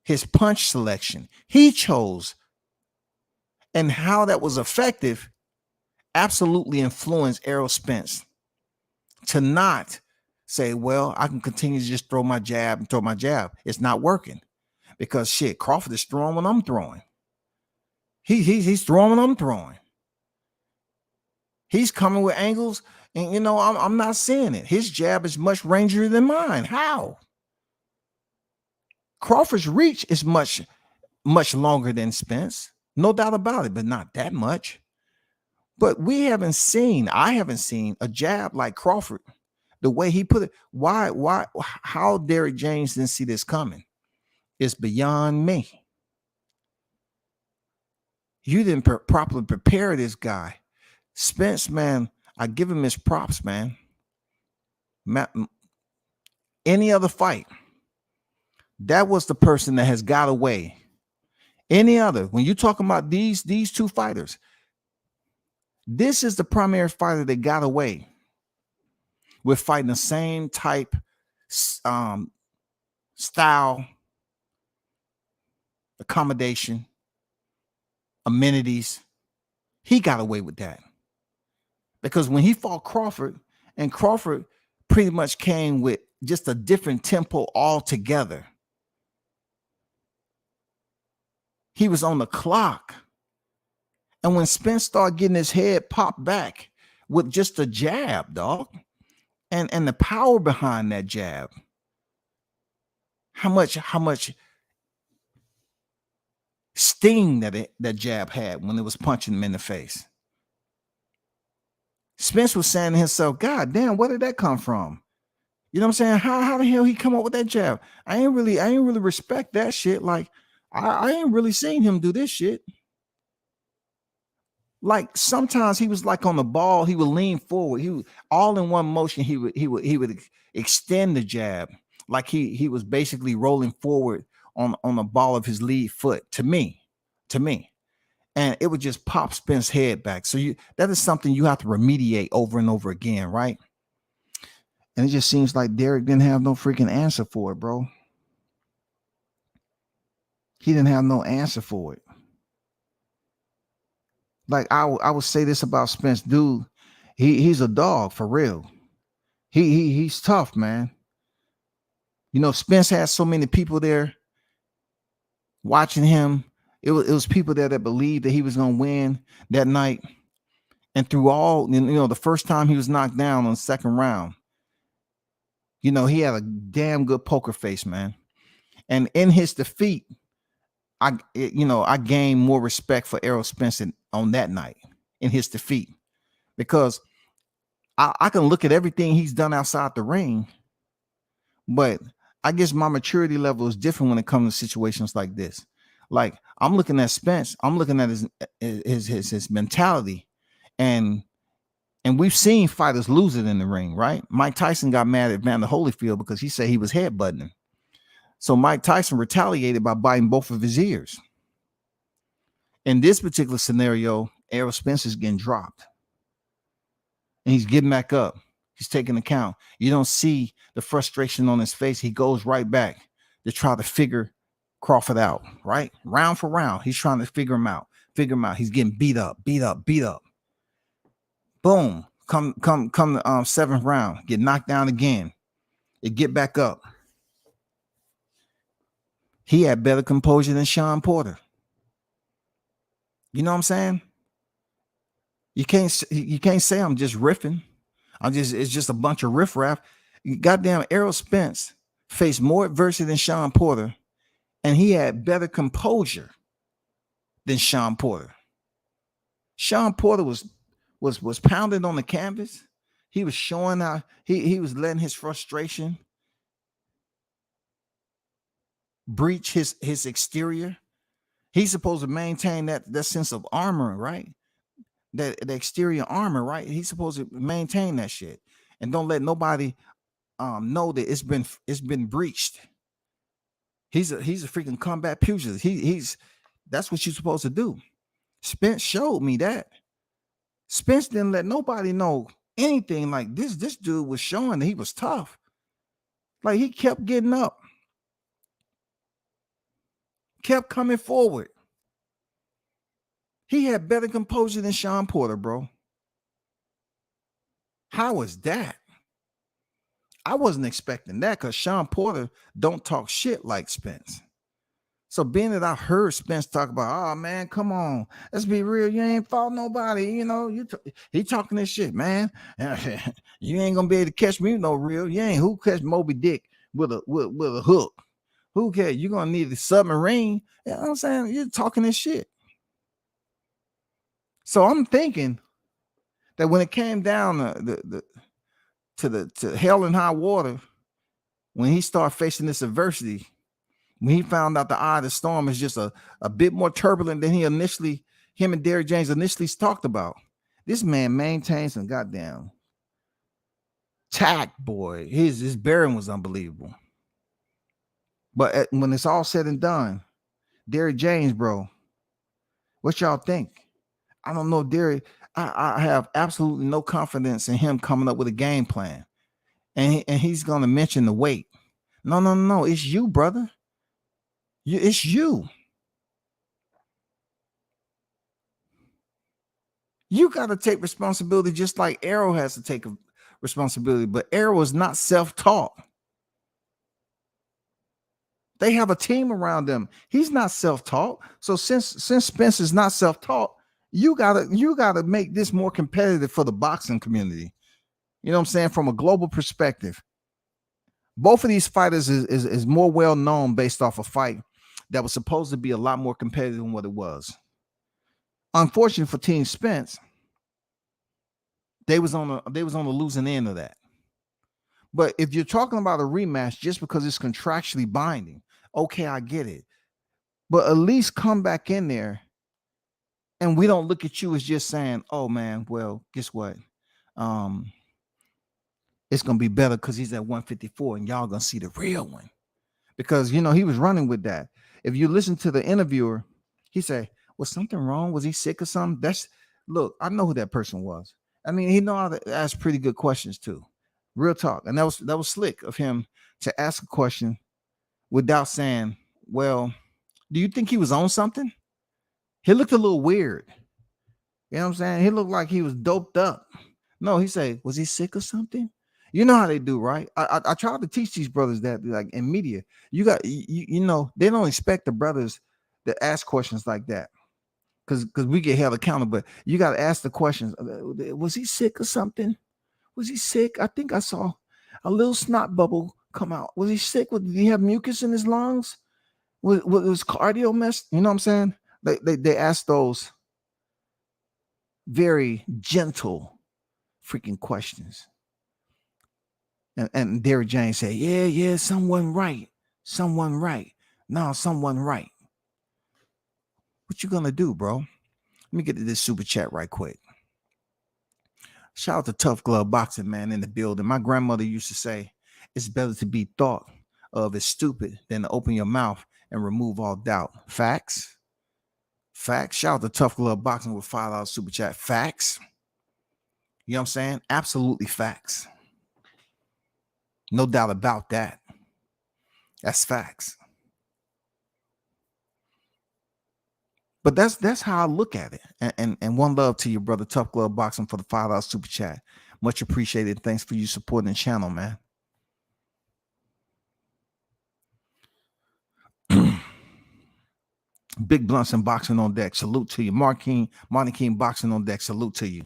his punch selection. He chose, and how that was effective absolutely influenced Errol Spence to not say, well, I can continue to just throw my jab and throw my jab. It's not working because shit, Crawford is throwing when I'm throwing. He's throwing when I'm throwing. He's coming with angles, and you know, I'm not seeing it. His jab is much rangier than mine. How? Crawford's reach is much longer than Spence. No doubt about it, but not that much. But I haven't seen a jab like Crawford. The way he put it, how Derrick James didn't see this coming is beyond me. You didn't properly prepare this guy. Spence, man, I give him his props, man. Any other fight, that was the person that has got away. Any other, when you're talking about these two fighters, this is the primary fighter that got away with fighting the same type, style, accommodation, amenities. He got away with that because when he fought Crawford, and Crawford pretty much came with just a different tempo altogether. He was on the clock. And when Spence started getting his head popped back with just a jab, dog, and the power behind that jab, how much sting that jab had when it was punching him in the face. Spence was saying to himself, God damn, where did that come from? You know what I'm saying? How the hell he come up with that jab? I ain't really respect that shit. Like, I ain't really seen him do this shit. Like sometimes he was like on the ball, he would lean forward. He would all in one motion. He would extend the jab like he was basically rolling forward on the ball of his lead foot. To me, and it would just pop Spence's head back. So that is something you have to remediate over and over again, right? And it just seems like Derrick didn't have no freaking answer for it, bro. He didn't have no answer for it. Like I would say this about Spence, dude. He's a dog for real. He's tough, man. You know, Spence had so many people there watching him. It was people there that believed that he was gonna win that night. And through all, you know, the first time he was knocked down on the second round, you know, he had a damn good poker face, man. And in his defeat, I gained more respect for Errol Spence on that night in his defeat, because I can look at everything he's done outside the ring, but I guess my maturity level is different when it comes to situations like this. Like I'm looking at Spence, I'm looking at his mentality, and we've seen fighters lose it in the ring, right? Mike Tyson got mad at Vander Holyfield because he said he was headbutting him. So Mike Tyson retaliated by biting both of his ears. In this particular scenario, Errol Spence is getting dropped. And he's getting back up. He's taking the count. You don't see the frustration on his face. He goes right back to try to figure Crawford out, right? Round for round, he's trying to figure him out. He's getting beat up. Boom. Come the seventh round. Get knocked down again. It get back up. He had better composure than Sean Porter. You know what I'm saying? You can't say I'm just riffing. It's just a bunch of riffraff. Goddamn, Errol Spence faced more adversity than Sean Porter, and he had better composure than Sean Porter. Sean Porter was pounded on the canvas. He was showing out. He was letting his frustration breach his exterior. He's supposed to maintain that sense of armor, right? That the exterior armor, right? He's supposed to maintain that shit and don't let nobody know that it's been breached. He's a freaking combat pugilist. He's that's what you're supposed to do. Spence showed me that. Spence didn't let nobody know anything like this. This dude was showing that he was tough. Like he kept getting up, kept coming forward. He had better composure than Sean Porter, bro. How was that? I wasn't expecting that because Sean Porter don't talk shit like Spence. So being that I heard Spence talk about, oh man, come on, let's be real. You ain't fought nobody, he talking this shit, man. You ain't gonna be able to catch me no real. You ain't who catch Moby Dick with a hook. Who cares? You're gonna need a submarine. You know what I'm saying? You're talking this shit. So I'm thinking that when it came down to hell and high water, when he started facing this adversity, when he found out the eye of the storm is just a bit more turbulent than him and Derrick James initially talked about. This man maintains some goddamn tact, boy. His bearing was unbelievable. But when it's all said and done, Derrick James, bro, what y'all think? I don't know, Derrick. I have absolutely no confidence in him coming up with a game plan. And he's going to mention the weight. No. It's you, brother. It's you. You got to take responsibility just like Arrow has to take responsibility. But Arrow is not self-taught. They have a team around them. He's not self-taught. So since Spence is not self-taught, you gotta make this more competitive for the boxing community. You know what I'm saying? From a global perspective. Both of these fighters is more well known based off a fight that was supposed to be a lot more competitive than what it was. Unfortunately for Team Spence, they was on the losing end of that. But if you're talking about a rematch just because it's contractually binding, okay, I get it. But at least come back in there and we don't look at you as just saying, oh man, well, guess what? It's gonna be better because he's at 154 and y'all gonna see the real one. Because he was running with that. If you listen to the interviewer, he said, was something wrong? Was he sick or something? Look, I know who that person was. I mean, he know how to ask pretty good questions too. Real talk. And that was slick of him to ask a question without saying, well, do you think he was on something? He looked a little weird. You know what I'm saying? He looked like he was doped up. No, he said, was he sick or something? You know how they do, right? I try to teach these brothers that, like in media, you they don't expect the brothers to ask questions like that because we get held accountable. But you got to ask the questions. Was he sick or something? Was he sick? I think I saw a little snot bubble come out. Was he sick? Did he have mucus in his lungs? Was cardio messed? You know what I'm saying? They ask those very gentle freaking questions. And Derrick James said, yeah, someone right. No, someone right. What you gonna do, bro? Let me get to this super chat right quick. Shout out to Tough Glove Boxing, man, in the building. My grandmother used to say, it's better to be thought of as stupid than to open your mouth and remove all doubt. Facts. Shout out to Tough Glove Boxing with $5 super chat. Facts. You know what I'm saying? Absolutely facts. No doubt about that. That's facts. But that's how I look at it. And one love to your brother Tough Glove Boxing for the $5 super chat. Much appreciated. Thanks for you supporting the channel, man. Big Blunts and Boxing on deck. Salute to you. Monty King Boxing on deck. Salute to you.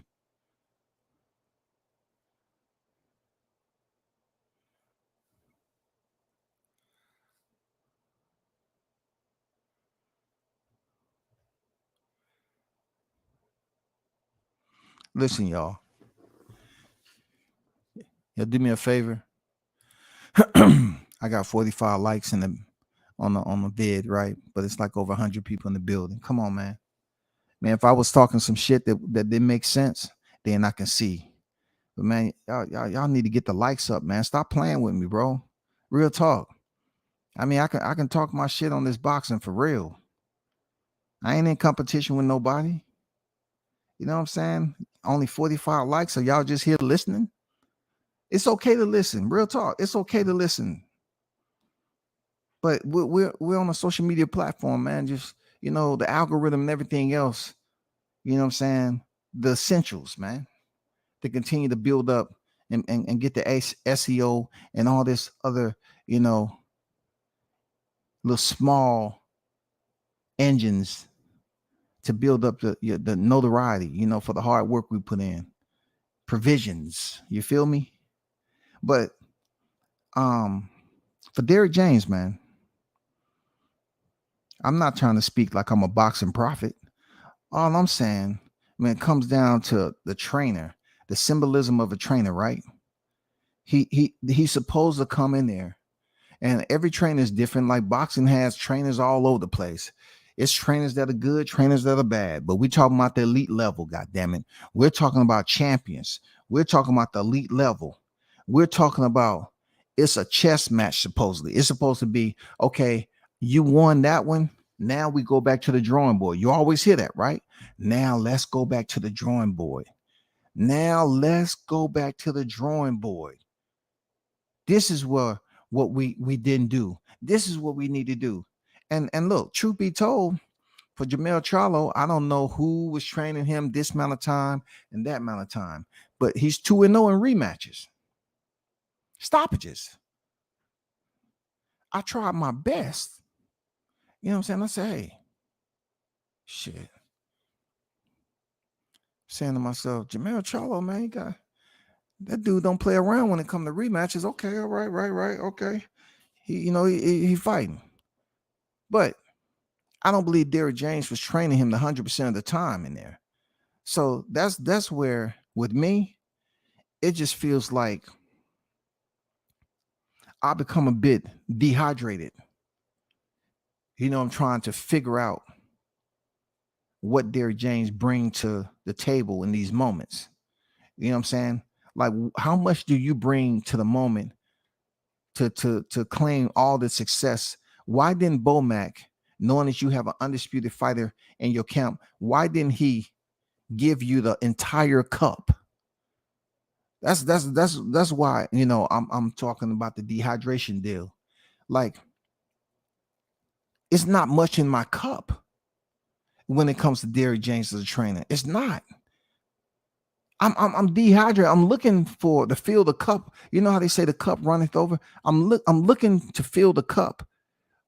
Listen, y'all. Y'all do me a favor. I got 45 likes in the on the vid, right? But it's like over 100 people in the building. Come on, man. Man, if I was talking some shit that didn't make sense, then I can see. But man, y'all need to get the likes up, man. Stop playing with me, bro. Real talk. I mean, I can talk my shit on this boxing for real. I ain't in competition with nobody. You know what I'm saying? Only 45 likes. So y'all just here listening? It's okay to listen. Real talk. It's okay to listen. But we're on a social media platform, man. Just, the algorithm and everything else. You know what I'm saying? The essentials, man, to continue to build up and get the SEO and all this other, little small engines to build up the notoriety, for the hard work we put in. Provisions. You feel me? But for Derrick James, man, I'm not trying to speak like I'm a boxing prophet. All I'm saying, when it comes down to the trainer, the symbolism of a trainer, right? He's supposed to come in there, and every trainer is different. Like boxing has trainers all over the place. It's trainers that are good, trainers that are bad. But we're talking about the elite level, God damn it. We're talking about champions. We're talking about the elite level. We're talking about it's a chess match, supposedly. It's supposed to be, okay, you won that one. Now we go back to the drawing board. You always hear that, right? Now let's go back to the drawing board. Now let's go back to the drawing board. This is what we didn't do. This is what we need to do. And look, truth be told, for Jermell Charlo, I don't know who was training him this amount of time and that amount of time, but he's 2-0 in rematches, stoppages. I tried my best. You know what I'm saying? I said, hey, shit. Saying to myself, Jermell Charlo, man, that dude don't play around when it comes to rematches. Okay, all right, right, okay. He fighting. But I don't believe Derrick James was training him the 100% of the time in there. So that's where, with me, it just feels like I become a bit dehydrated. I'm trying to figure out what Derrick James brings to the table in these moments. You know what I'm saying? Like, how much do you bring to the moment to claim all the success? Why didn't Bomac, knowing that you have an undisputed fighter in your camp, why didn't he give you the entire cup? That's why, I'm talking about the dehydration deal. Like, it's not much in my cup when it comes to Derrick James as a trainer. It's not. I'm dehydrated. I'm looking to fill the cup. You know how they say the cup runneth over? I'm looking to fill the cup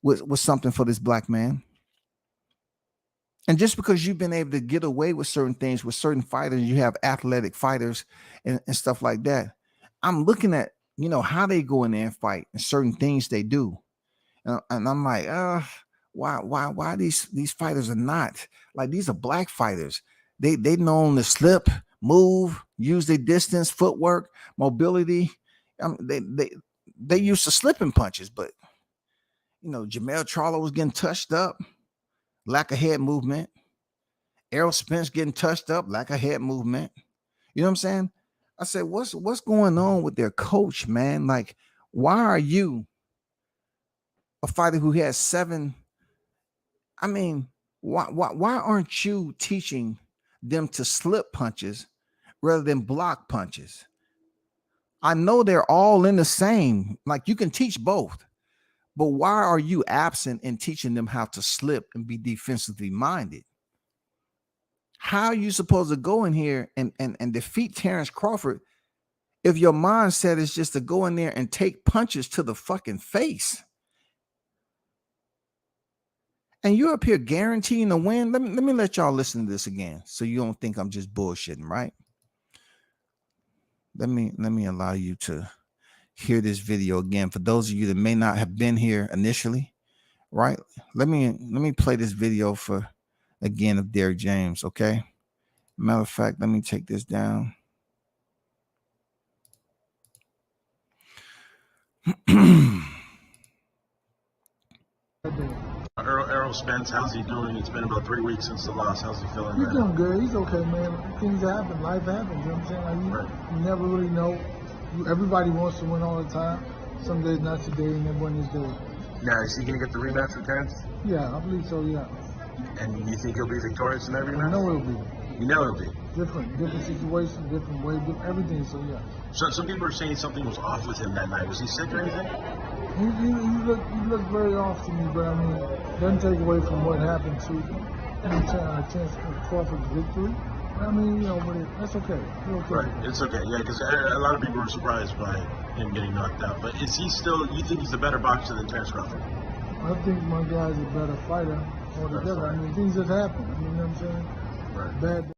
with something for this black man. And just because you've been able to get away with certain things with certain fighters, you have athletic fighters and stuff like that. I'm looking at, how they go in there and fight and certain things they do. And I'm like, why these fighters are not like, these are black fighters. They known to slip, move, use their distance, footwork, mobility. They used to slipping punches, but Jermell Charlo was getting touched up, lack of head movement. Errol Spence getting touched up, lack of head movement. You know what I'm saying? I said, what's going on with their coach, man? Like, why are you a fighter who has 7? I mean, why aren't you teaching them to slip punches rather than block punches? I know they're all in the same. Like, you can teach both, but why are you absent in teaching them how to slip and be defensively minded? How are you supposed to go in here and defeat Terrence Crawford if your mindset is just to go in there and take punches to the fucking face? And you're up here guaranteeing a win. Let me let y'all listen to this again so you don't think I'm just bullshitting, right? Let me allow you to hear this video again for those of you that may not have been here initially, right? Let me play this video for again of Derrick James, okay? Matter of fact, let me take this down. Earl Spence, how's he doing? It's been about 3 weeks since the loss. How's he feeling? He's doing good. He's okay, man. Things happen. Life happens. You know what I'm saying? Like you never really know. Everybody wants to win all the time. Some days not today, and then one is day. Now, is he going to get the rematch with Terrence? Yeah, I believe so, yeah. And you think he'll be victorious in that rematch? I know he'll be. You know he'll be. Different situation, different way, everything, so yeah. So some people are saying something was off with him that night. Was he sick or anything? He looked very off to me, but I mean, doesn't take away from what happened to chance Crawford's victory. I mean, you know, but that's okay. Right, it's okay, yeah, because a lot of people were surprised by him getting knocked out. But is he still, you think he's a better boxer than Terrence Crawford? I think my guy's a better fighter altogether. I mean, things have happened. I mean, you know what I'm saying? Right. Bad.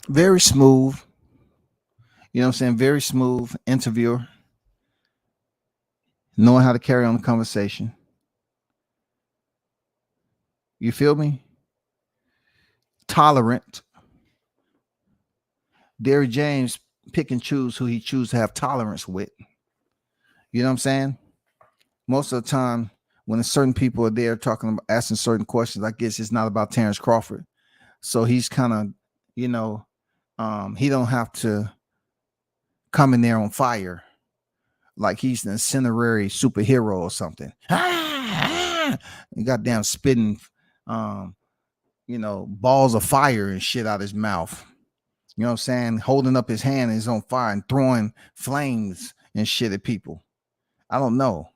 Very smooth. You know what I'm saying? Very smooth interviewer. Knowing how to carry on the conversation. You feel me? Tolerant. Derrick James pick and choose who he chooses to have tolerance with. You know what I'm saying? Most of the time, when certain people are there talking about asking certain questions, I guess it's not about Terrence Crawford. So he's kind of, you know, he don't have to come in there on fire like he's an incendiary superhero or something. Goddamn spitting, you know, balls of fire and shit out his mouth. You know what I'm saying? Holding up his hand and he's on fire and throwing flames and shit at people. I don't know.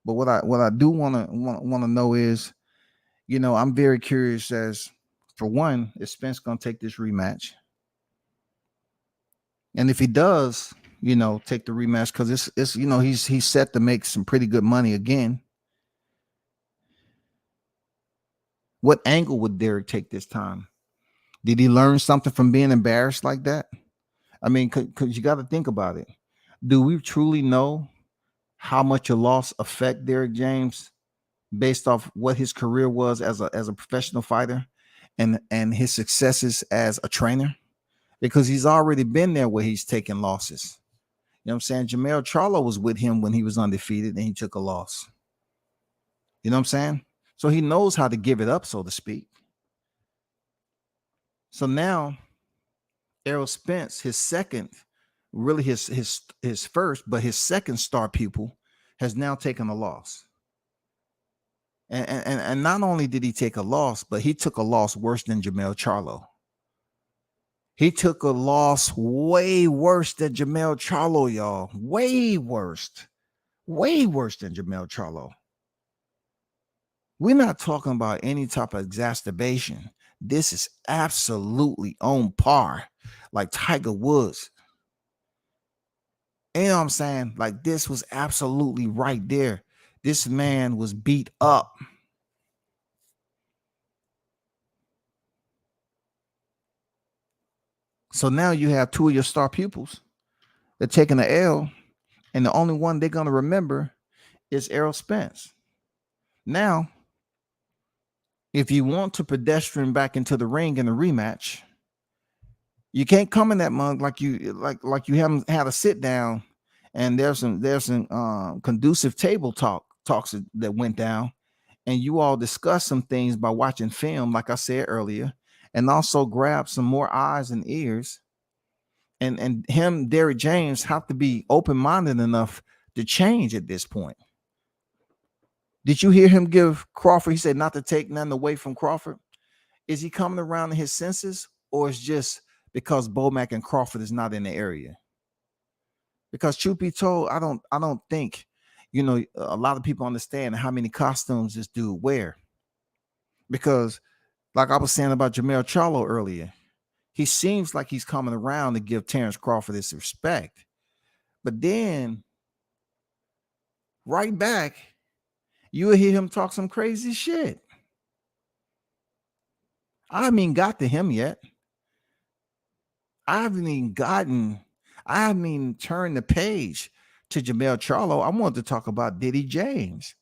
But what I do want to know is, you know, I'm very curious as, for one, is Spence going to take this rematch? And if he does, you know, take the rematch, because it's you know, he's set to make some pretty good money again. What angle would Derrick take this time? Did he learn something from being embarrassed like that? I mean, because you got to think about it. Do we truly know how much a loss affect Derrick James based off what his career was as a professional fighter and his successes as a trainer? Because he's already been there where he's taken losses. You know what I'm saying? Jermell Charlo was with him when he was undefeated and he took a loss. You know what I'm saying? So he knows how to give it up, so to speak. So now, Errol Spence, his second, really his first, but his second star pupil, has now taken a loss. And not only did he take a loss, but he took a loss worse than Jermell Charlo. He took a loss way worse than Jermell Charlo, y'all. Way worse. Way worse than Jermell Charlo. We're not talking about any type of exacerbation. This is absolutely on par, like Tiger Woods. You know what I'm saying? Like, this was absolutely right there. This man was beat up. So now you have two of your star pupils. They're taking the L, and the only one they're going to remember is Errol Spence. Now, if you want to pedestrian back into the ring in a rematch, you can't come in that mug like you haven't had a sit down, and there's some conducive table talks that went down, and you all discuss some things by watching film, like I said earlier, and also grab some more eyes and ears. And him, Derrick James, have to be open-minded enough to change at this point. Did you hear him give Crawford? He said not to take nothing away from Crawford. Is he coming around in his senses, or it's just because Bomac and Crawford is not in the area? Because truth be told, I don't think, you know, a lot of people understand how many costumes this dude wear. Because, like I was saying about Jermell Charlo earlier, he seems like he's coming around to give Terrence Crawford his respect. But then, right back, you will hear him talk some crazy shit. I haven't even got to him yet. I haven't even turned the page to Jermell Charlo. I wanted to talk about Diddy James.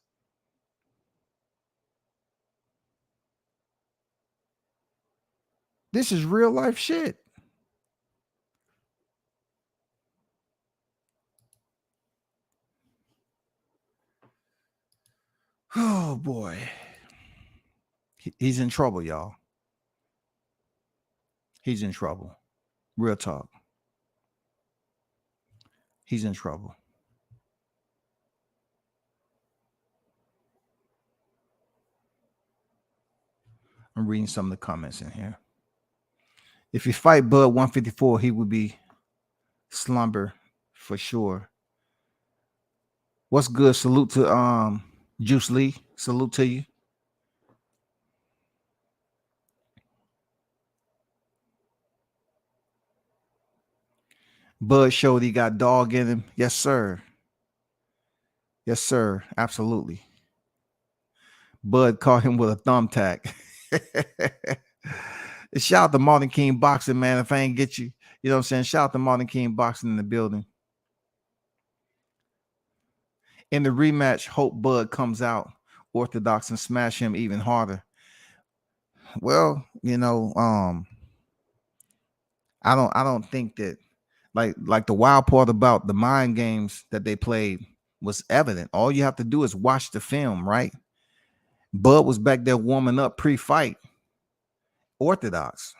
This is real life shit. boy. He's in trouble, y'all. He's in trouble. Real talk. He's in trouble. I'm reading some of the comments in here. If you fight Bud 154, he would be slumber for sure. What's good? Salute to Juice Lee. Salute to you. Bud showed he got dog in him. Yes, sir. Yes, sir. Absolutely. Bud caught him with a thumbtack. Shout out to Martin King Boxing, man. If I ain't get you, you know what I'm saying? Shout out to Martin King Boxing in the building. In the rematch, hope Bud comes out orthodox and smash him even harder. Well, you know, I don't think that like the wild part about the mind games that they played was evident. All you have to do is watch the film, right? Bud was back there warming up pre-fight. Orthodox.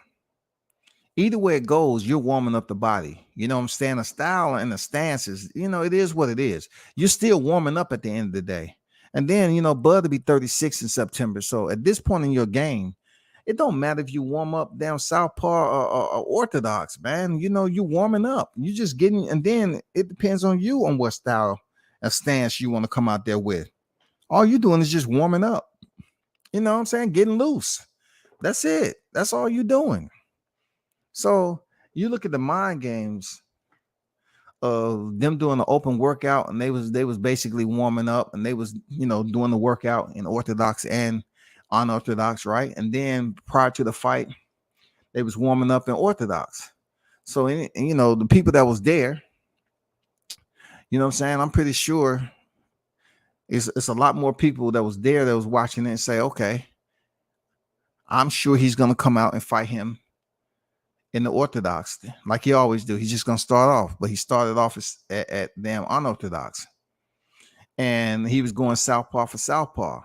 Either way it goes, you're warming up the body. You know what I'm saying? The style and the stances, you know, it is what it is. You're still warming up at the end of the day. And then, you know, Bud will be 36 in September. So at this point in your game, it don't matter if you warm up down southpaw or orthodox, man. You know, you're warming up. You're just getting, and then it depends on you on what style and stance you want to come out there with. All you're doing is just warming up. You know what I'm saying? Getting loose. That's it. That's all you're doing. So you look at the mind games of them doing an open workout, and they was basically warming up, and they was, you know, doing the workout in orthodox and unorthodox, right? And then prior to the fight, they was warming up in orthodox. So, you know, the people that was there, you know what I'm saying? I'm pretty sure it's a lot more people that was there that was watching it and say, okay, I'm sure he's going to come out and fight him in the orthodox, like he always do. He's just going to start off, but he started off at damn unorthodox, and he was going southpaw for southpaw.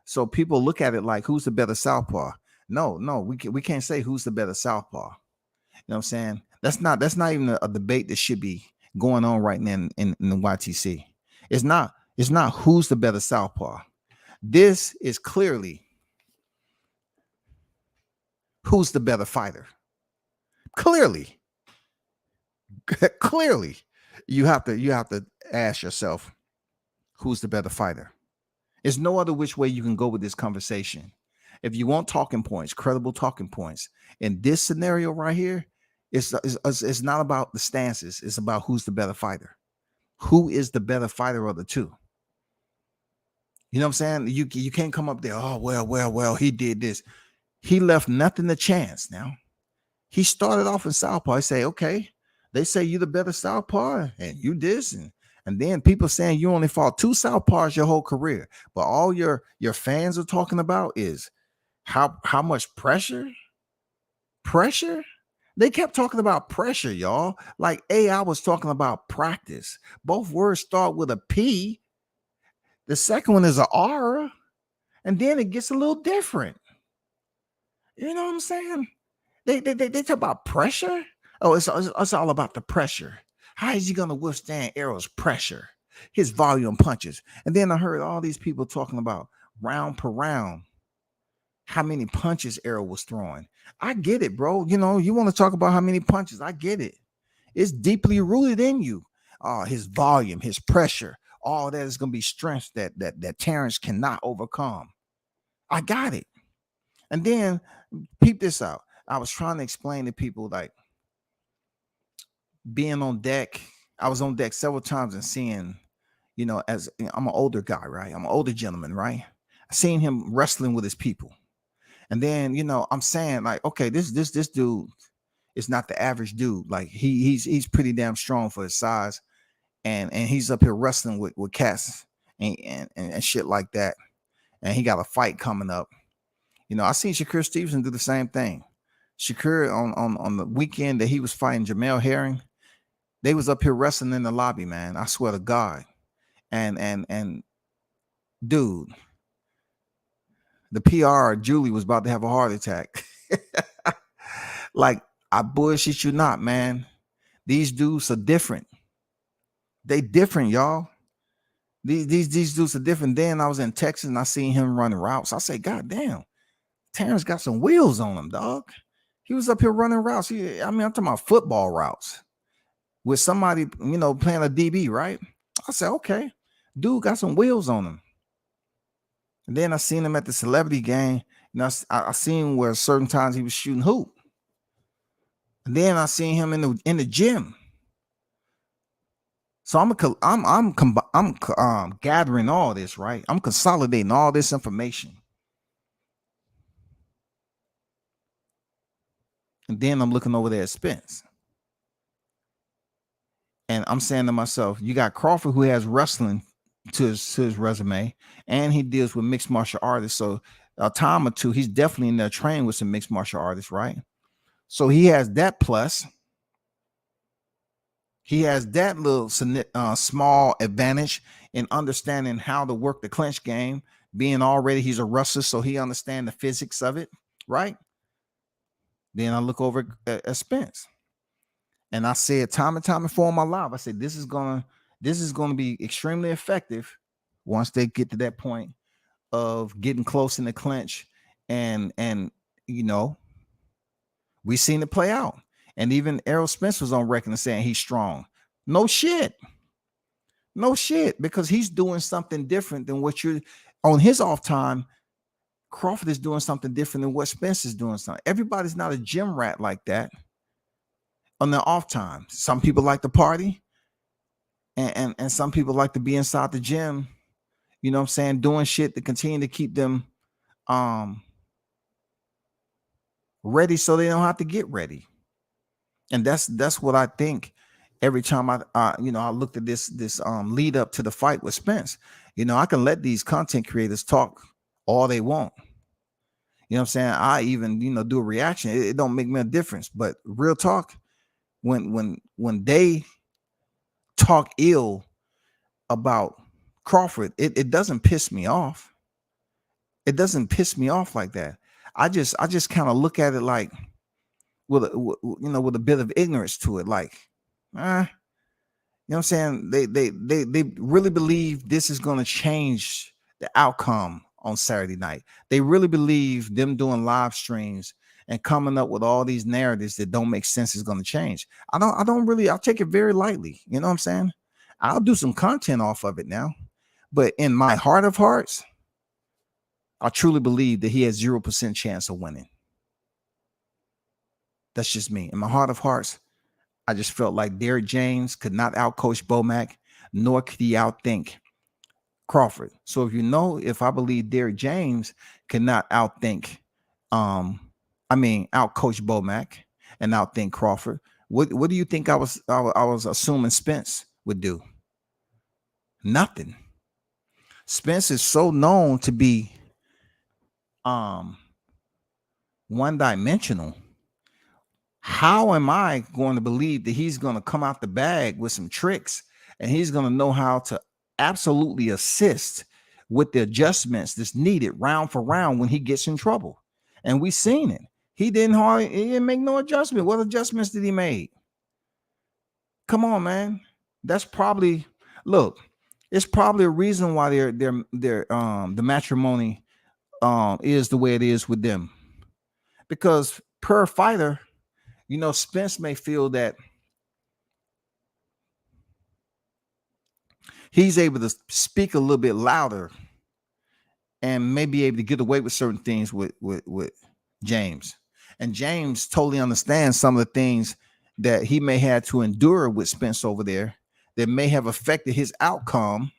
So people look at it like, who's the better southpaw? No, we can't say who's the better southpaw. You know what I'm saying? That's not even a debate that should be going on right now in the YTC. It's not who's the better southpaw. This is clearly who's the better fighter. Clearly, you have to ask yourself, who's the better fighter? There's no other which way you can go with this conversation. If you want talking points, credible talking points, in this scenario right here, it's not about the stances. It's about who's the better fighter. Who is the better fighter of the two? You know what I'm saying? You can't come up there, oh, well, he did this. He left nothing to chance now. He started off in southpaw. I say, okay, they say you the better southpaw, and you this, and then people saying you only fought 2 southpaws your whole career, but all your fans are talking about is how much pressure. They kept talking about pressure, y'all. Like AI was talking about practice. Both words start with a P. The second one is an R, and then it gets a little different. You know what I'm saying? They talk about pressure. Oh, it's all about the pressure. How is he going to withstand Arrow's pressure? His volume punches. And then I heard all these people talking about round per round, how many punches Arrow was throwing. I get it, bro. You know, you want to talk about how many punches. I get it. It's deeply rooted in you. His volume, his pressure, all that is going to be strength that Terrence cannot overcome. I got it. And then peep this out. I was trying to explain to people, like, being on deck. I was on deck several times and seeing, you know, as I'm an older guy, right? I'm an older gentleman, right? I seen him wrestling with his people. And then, you know, I'm saying, like, okay, this dude is not the average dude. Like, he's pretty damn strong for his size. And he's up here wrestling with cats and shit like that. And he got a fight coming up. You know, I seen Shakur Stevenson do the same thing. Shakur on the weekend that he was fighting Jamel Herring, they was up here wrestling in the lobby, man. I swear to God. And dude, the PR, Julie, was about to have a heart attack. Like, I bullshit you not, man. These dudes are different. They different, y'all. These dudes are different. Then I was in Texas and I seen him running routes. I say, God damn, Terrence got some wheels on him, dog. He was up here running routes. I'm talking about football routes with somebody, playing a DB, right? I said, okay, dude got some wheels on him. And then I seen him at the celebrity game. I seen where certain times he was shooting hoop. And then I seen him in the gym. So I'm gathering all this, right? I'm consolidating all this information. And then I'm looking over there at Spence. And I'm saying to myself, you got Crawford, who has wrestling to his resume, and he deals with mixed martial artists. So a time or two, he's definitely in there training with some mixed martial artists, right? So he has that plus. He has that little small advantage in understanding how to work the clinch game, being already he's a wrestler, so he understands the physics of it, right? Then I look over at Spence, and I said time and time before in my life, I said this is gonna be extremely effective once they get to that point of getting close in the clinch, and we seen it play out. And even Errol Spence was on record and saying he's strong. No shit, because he's doing something different than what you're on his off time. Crawford is doing something different than what Spence is doing. Everybody's not a gym rat like that on their off time. Some people like to party, and some people like to be inside the gym, doing shit to continue to keep them ready so they don't have to get ready. And that's what I think every time I looked at this lead up to the fight with Spence. I can let these content creators talk all they want. You know what I'm saying? I even, do a reaction. It don't make me a difference. But real talk, when they talk ill about Crawford, it doesn't piss me off. It doesn't piss me off like that. I just kind of look at it like with a bit of ignorance to it. Like, you know what I'm saying? They really believe this is going to change the outcome on Saturday night. They really believe them doing live streams and coming up with all these narratives that don't make sense is going to change. I'll take it very lightly. You know what I'm saying? I'll do some content off of it now, but in my heart of hearts, I truly believe that he has 0% chance of winning. That's just me. In my heart of hearts, I just felt like Derrick James could not outcoach Bomac, nor could he outthink Crawford. So if I believe Derrick James cannot outthink, outcoach Bomac and outthink Crawford, what do you think I was assuming Spence would do? Nothing. Spence is so known to be one-dimensional. How am I going to believe that he's going to come out the bag with some tricks and he's going to know how to absolutely assist with the adjustments that's needed round for round when he gets in trouble? And we seen it. He didn't make no adjustment. What adjustments did he make? Come on, man. It's probably a reason why the matrimony is the way it is with them. Because per fighter, Spence may feel that he's able to speak a little bit louder and may be able to get away with certain things with James. And James totally understands some of the things that he may have to endure with Spence over there that may have affected his outcome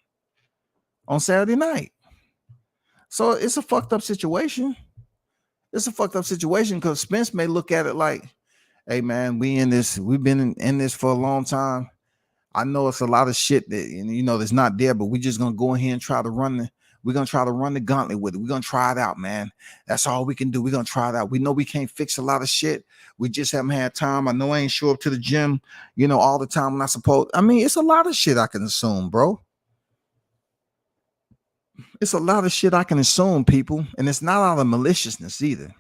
on Saturday night. So it's a fucked up situation. Because Spence may look at it like, hey man, we've been in this for a long time. I know it's a lot of shit that that's not there, but we're just gonna go in here and try to run the gauntlet with it. We're gonna try it out, man. That's all we can do. We're gonna try it out. We know we can't fix a lot of shit. We just haven't had time. I know I ain't show up to the gym, all the time when I supposed. It's a lot of shit I can assume, bro. It's a lot of shit I can assume, people, and it's not out of maliciousness either.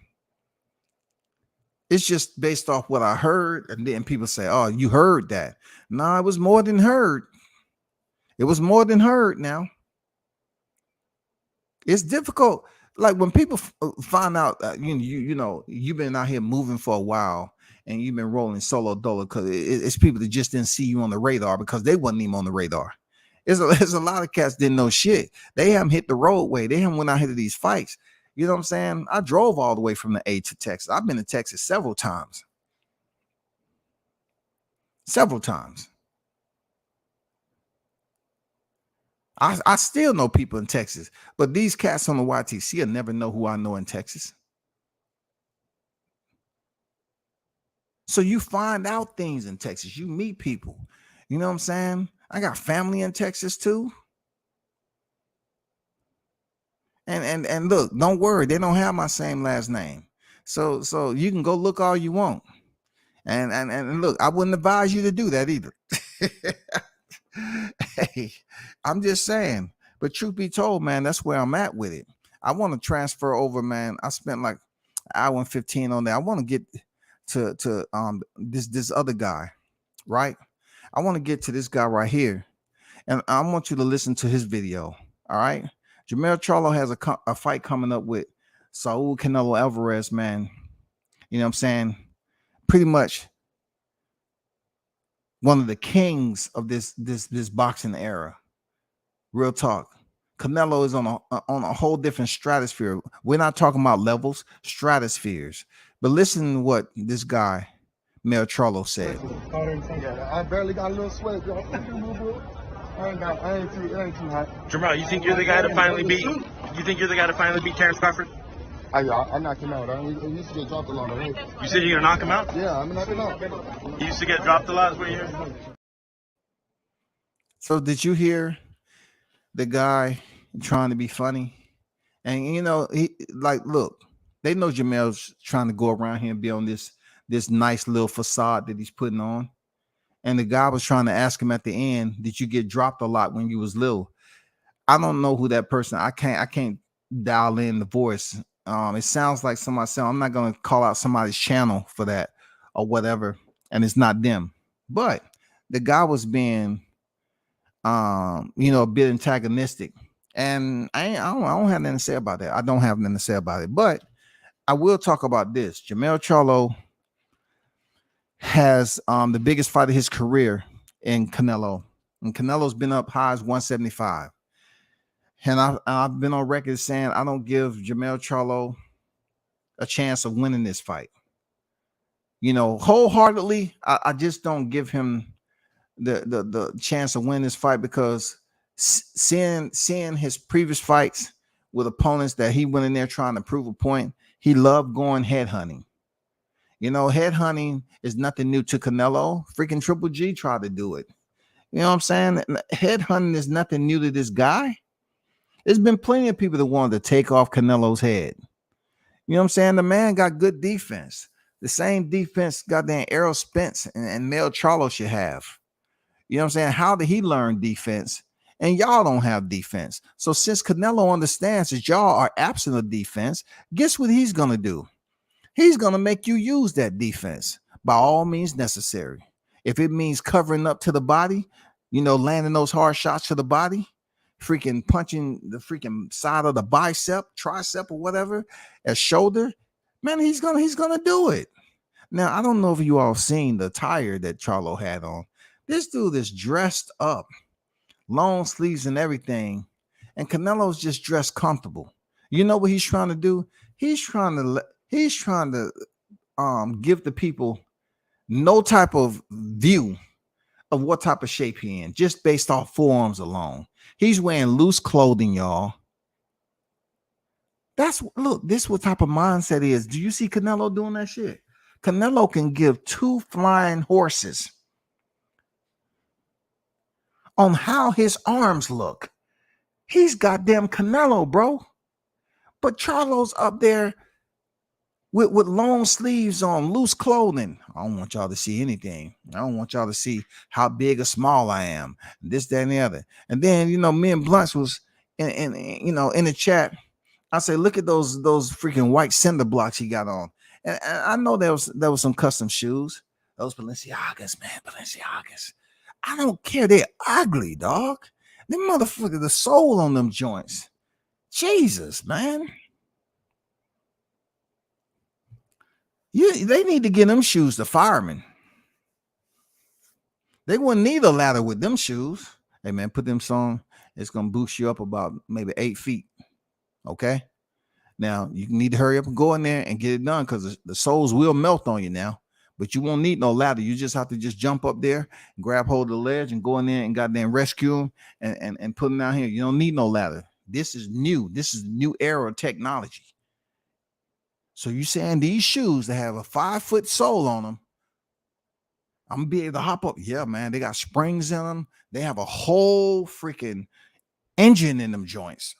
It's just based off what I heard, and then people say, "Oh, you heard that?" No, it was more than heard. It was more than heard. Now it's difficult. Like when people find out, you know, you've been out here moving for a while, and you've been rolling solo dolo because it's people that just didn't see you on the radar because they wasn't even on the radar. There's a lot of cats didn't know shit. They haven't hit the roadway. They haven't went out here to these fights. You know what I'm saying? I drove all the way from the A to Texas. I've been to Texas several times. Several times. I still know people in Texas, but these cats on the YTC will never know who I know in Texas. So you find out things in Texas. You meet people. You know what I'm saying? I got family in Texas too. And look, don't worry, they don't have my same last name. So you can go look all you want. And look, I wouldn't advise you to do that either. Hey, I'm just saying. But truth be told, man, that's where I'm at with it. I want to transfer over, man. I spent like an hour and 15 on that. I want to get to this other guy, right? I want to get to this guy right here, and I want you to listen to his video. All right, Jermell Charlo has a fight coming up with Saul Canelo Alvarez, man. You know what I'm saying? Pretty much one of the kings of this boxing era. Real talk. Canelo is on a whole different stratosphere. We're not talking about levels, stratospheres. But listen to what this guy, Mel Charlo, said. I barely got a little sweat. I ain't too hot. Jermell, you think you're the guy to finally beat? You think you're the guy to finally beat Terrence Crawford? I knocked him out. He used to get dropped a lot of weight. You said you're gonna knock him out? Yeah, I'm knocking him out. He used to get dropped a lot, is what you hear? So did you hear the guy trying to be funny? And you know, he like, look, they know Jermell's trying to go around here and be on this nice little facade that he's putting on. And the guy was trying to ask him at the end, did you get dropped a lot when you was little? I don't know who that person. I can't dial in the voice. It sounds like somebody said, I'm not going to call out somebody's channel for that or whatever, and it's not them. But the guy was being, a bit antagonistic, and I don't have nothing to say about that. I don't have nothing to say about it, but I will talk about this. Jermell Charlo has the biggest fight of his career in Canelo, and Canelo's been up high as 175. And I've been on record saying I don't give Jermell Charlo a chance of winning this fight. You know, wholeheartedly, I just don't give him the chance of winning this fight because seeing his previous fights with opponents that he went in there trying to prove a point, he loved going head hunting. You know, head hunting is nothing new to Canelo. Freaking Triple G tried to do it. You know what I'm saying? Head hunting is nothing new to this guy. There's been plenty of people that wanted to take off Canelo's head. You know what I'm saying? The man got good defense. The same defense goddamn Errol Spence and Mel Charlo should have. You know what I'm saying? How did he learn defense? And y'all don't have defense. So since Canelo understands that y'all are absent of defense, guess what he's going to do? He's going to make you use that defense by all means necessary. If it means covering up to the body, you know, landing those hard shots to the body, freaking punching the freaking side of the bicep, tricep, or whatever, a shoulder, man, he's gonna do it. Now, I don't know if you all seen the attire that Charlo had on. This dude is dressed up, long sleeves and everything, and Canelo's just dressed comfortable. You know what he's trying to do? He's trying to give the people no type of view of what type of shape he in, just based off forearms alone. He's wearing loose clothing, y'all. This what type of mindset is. Do you see Canelo doing that shit? Canelo can give two flying horses on how his arms look. He's goddamn Canelo, bro. But Charlo's up there with long sleeves on, loose clothing. I don't want y'all to see anything. I don't want y'all to see how big or small I am. This, that, and the other. And then, you know, me and Blunts was and in the chat, I say, look at those freaking white cinder blocks he got on. And I know there was some custom shoes. Those Balenciagas, man, Balenciagas. I don't care. They're ugly, dog. Them motherfucker, the sole on them joints. Jesus, man. They need to get them shoes to firemen. They wouldn't need a ladder with them shoes. Hey, man, put them on. It's going to boost you up about maybe 8 feet. Okay? Now, you need to hurry up and go in there and get it done because the soles will melt on you now. But you won't need no ladder. You just have to just jump up there, grab hold of the ledge, and go in there and goddamn rescue them and put them down here. You don't need no ladder. This is new. This is new era of technology. So you saying these shoes that have a 5-foot sole on them, I'm gonna be able to hop up? Yeah, man. They got springs in them. They have a whole freaking engine in them joints.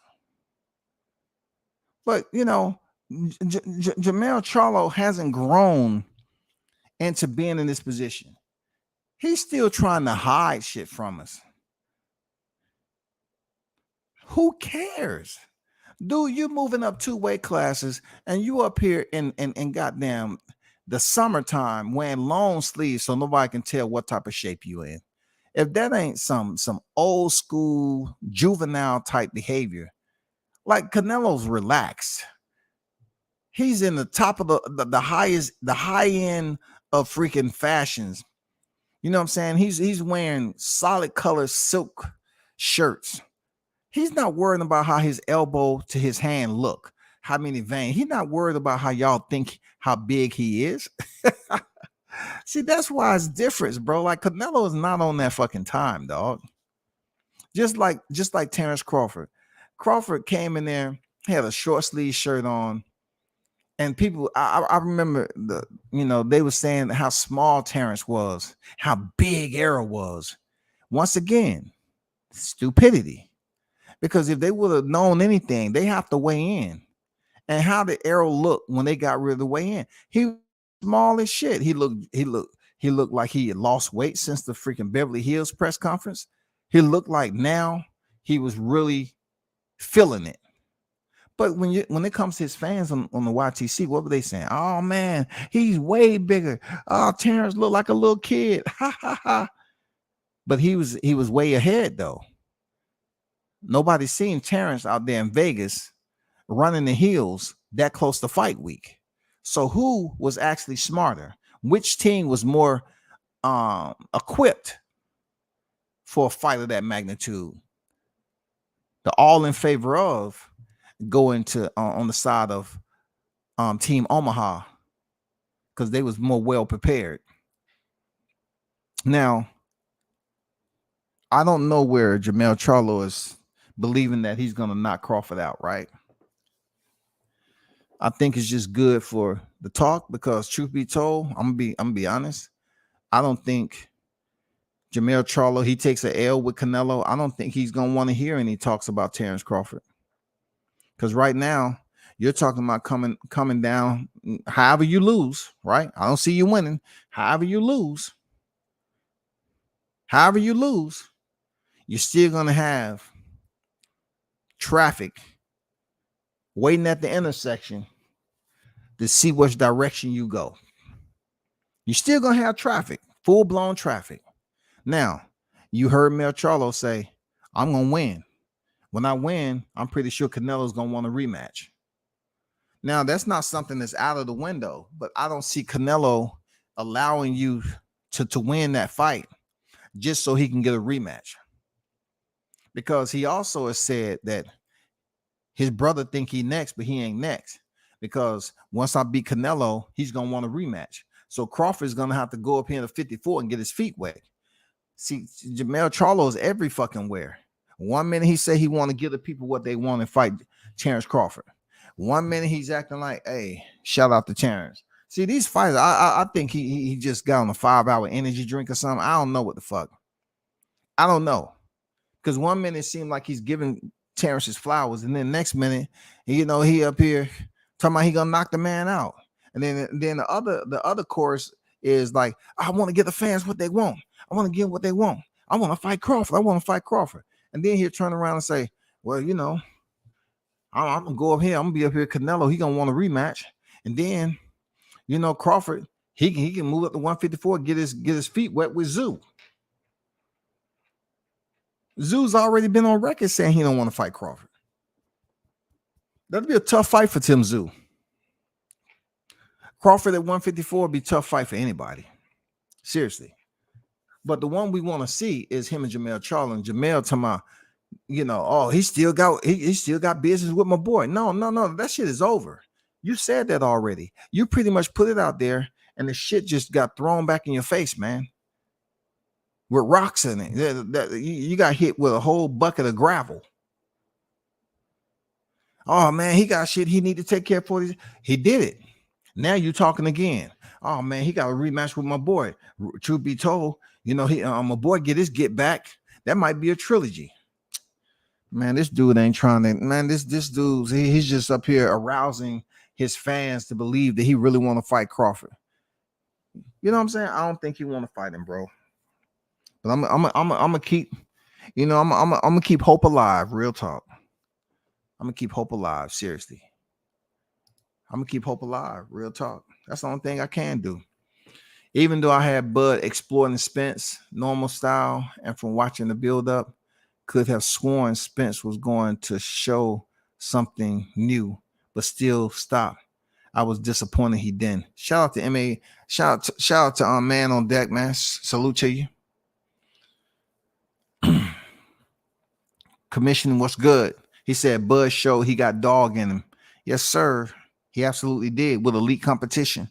But Jamel Charlo hasn't grown into being in this position. He's still trying to hide shit from us. Who cares? Dude, you're moving up 2 weight classes and you up here in goddamn the summertime wearing long sleeves so nobody can tell what type of shape you in. If that ain't some old school juvenile type behavior, like Canelo's relaxed. He's in the top of the high end of freaking fashions. You know what I'm saying? He's wearing solid color silk shirts. He's not worried about how his elbow to his hand look, how many veins. He's not worried about how y'all think how big he is. See, that's why it's different, bro. Like Canelo is not on that fucking time, dog. Just like Terrence Crawford. Crawford came in there, he had a short sleeve shirt on. And people, I remember they were saying how small Terrence was, how big Errol was. Once again, stupidity. Because if they would have known anything, they have to weigh in. And how did Errol look when they got rid of the weigh in? He was small as shit. He looked like he had lost weight since the freaking Beverly Hills press conference. He looked like now he was really feeling it. But when it comes to his fans on the YTC, what were they saying? Oh man, he's way bigger. Oh, Terrence looked like a little kid. Ha ha ha. But he was way ahead though. Nobody's seen Terrence out there in Vegas running the hills that close to fight week. So who was actually smarter? Which team was more equipped for a fight of that magnitude? The all in favor of going to on the side of Team Omaha because they was more well prepared. Now, I don't know where Jamel Charlo is believing that he's going to knock Crawford out, right? I think it's just good for the talk because, truth be told, I'm gonna be honest. I don't think Jamel Charlo, he takes an L with Canelo. I don't think he's gonna want to hear any talks about Terrence Crawford. Because right now, you're talking about coming down, however you lose, right? I don't see you winning. However you lose, you're still going to have traffic waiting at the intersection to see which direction you go. You're still going to have traffic, full-blown traffic. Now, you heard Mel Charlo say, I'm going to win. When I win, I'm pretty sure Canelo's going to want a rematch. Now, that's not something that's out of the window, but I don't see Canelo allowing you to win that fight just so he can get a rematch. Because he also has said that his brother think he next, but he ain't next. Because once I beat Canelo, he's going to want a rematch. So Crawford's going to have to go up here to 54 and get his feet wet. See, Jamel Charlo is every fucking where. 1 minute he say he want to give the people what they want and fight Terrence Crawford. 1 minute he's acting like, hey, shout out to Terrence. See, these fights, I think he just got on a 5-hour energy drink or something. I don't know what the fuck. I don't know. Because 1 minute it seemed like he's giving Terrence his flowers, and then next minute, he up here talking about he gonna knock the man out. And then the other chorus is like, I want to get the fans what they want. I want to give what they want. I want to fight Crawford. And then he'll turn around and say, well, I'm gonna go up here. I'm gonna be up here. Canelo, he gonna want a rematch, and then Crawford, he can move up to 154, get his feet wet with Zoo. Zoo's already been on record saying he don't want to fight Crawford. That'd be a tough fight for Tim Zoo. Crawford at 154 would be a tough fight for anybody. Seriously. But the one we want to see is him and Jamel Charlo. And Jamel talking about, he still got business with my boy. No. That shit is over. You said that already. You pretty much put it out there, and the shit just got thrown back in your face, man. With rocks in it. You got hit with a whole bucket of gravel. Oh, man, he got shit he need to take care of. He did it. Now you talking again. Oh, man, he got a rematch with my boy. Truth be told, my boy get back. That might be a trilogy. Man, this dude ain't trying to. Man, this dude's he's just up here arousing his fans to believe that he really want to fight Crawford. You know what I'm saying? I don't think he want to fight him, bro. But I'm gonna keep, I'm gonna keep hope alive. Real talk. I'm gonna keep hope alive. Seriously. I'm gonna keep hope alive. Real talk. That's the only thing I can do. Even though I had Bud exploring Spence normal style, and from watching the build up, could have sworn Spence was going to show something new, but still stop. I was disappointed he didn't. Shout out to MA. Shout out to Man on Deck, man. Salute to you. Commissioning, what's good? He said Bud showed he got dog in him. Yes, sir. He absolutely did with elite competition.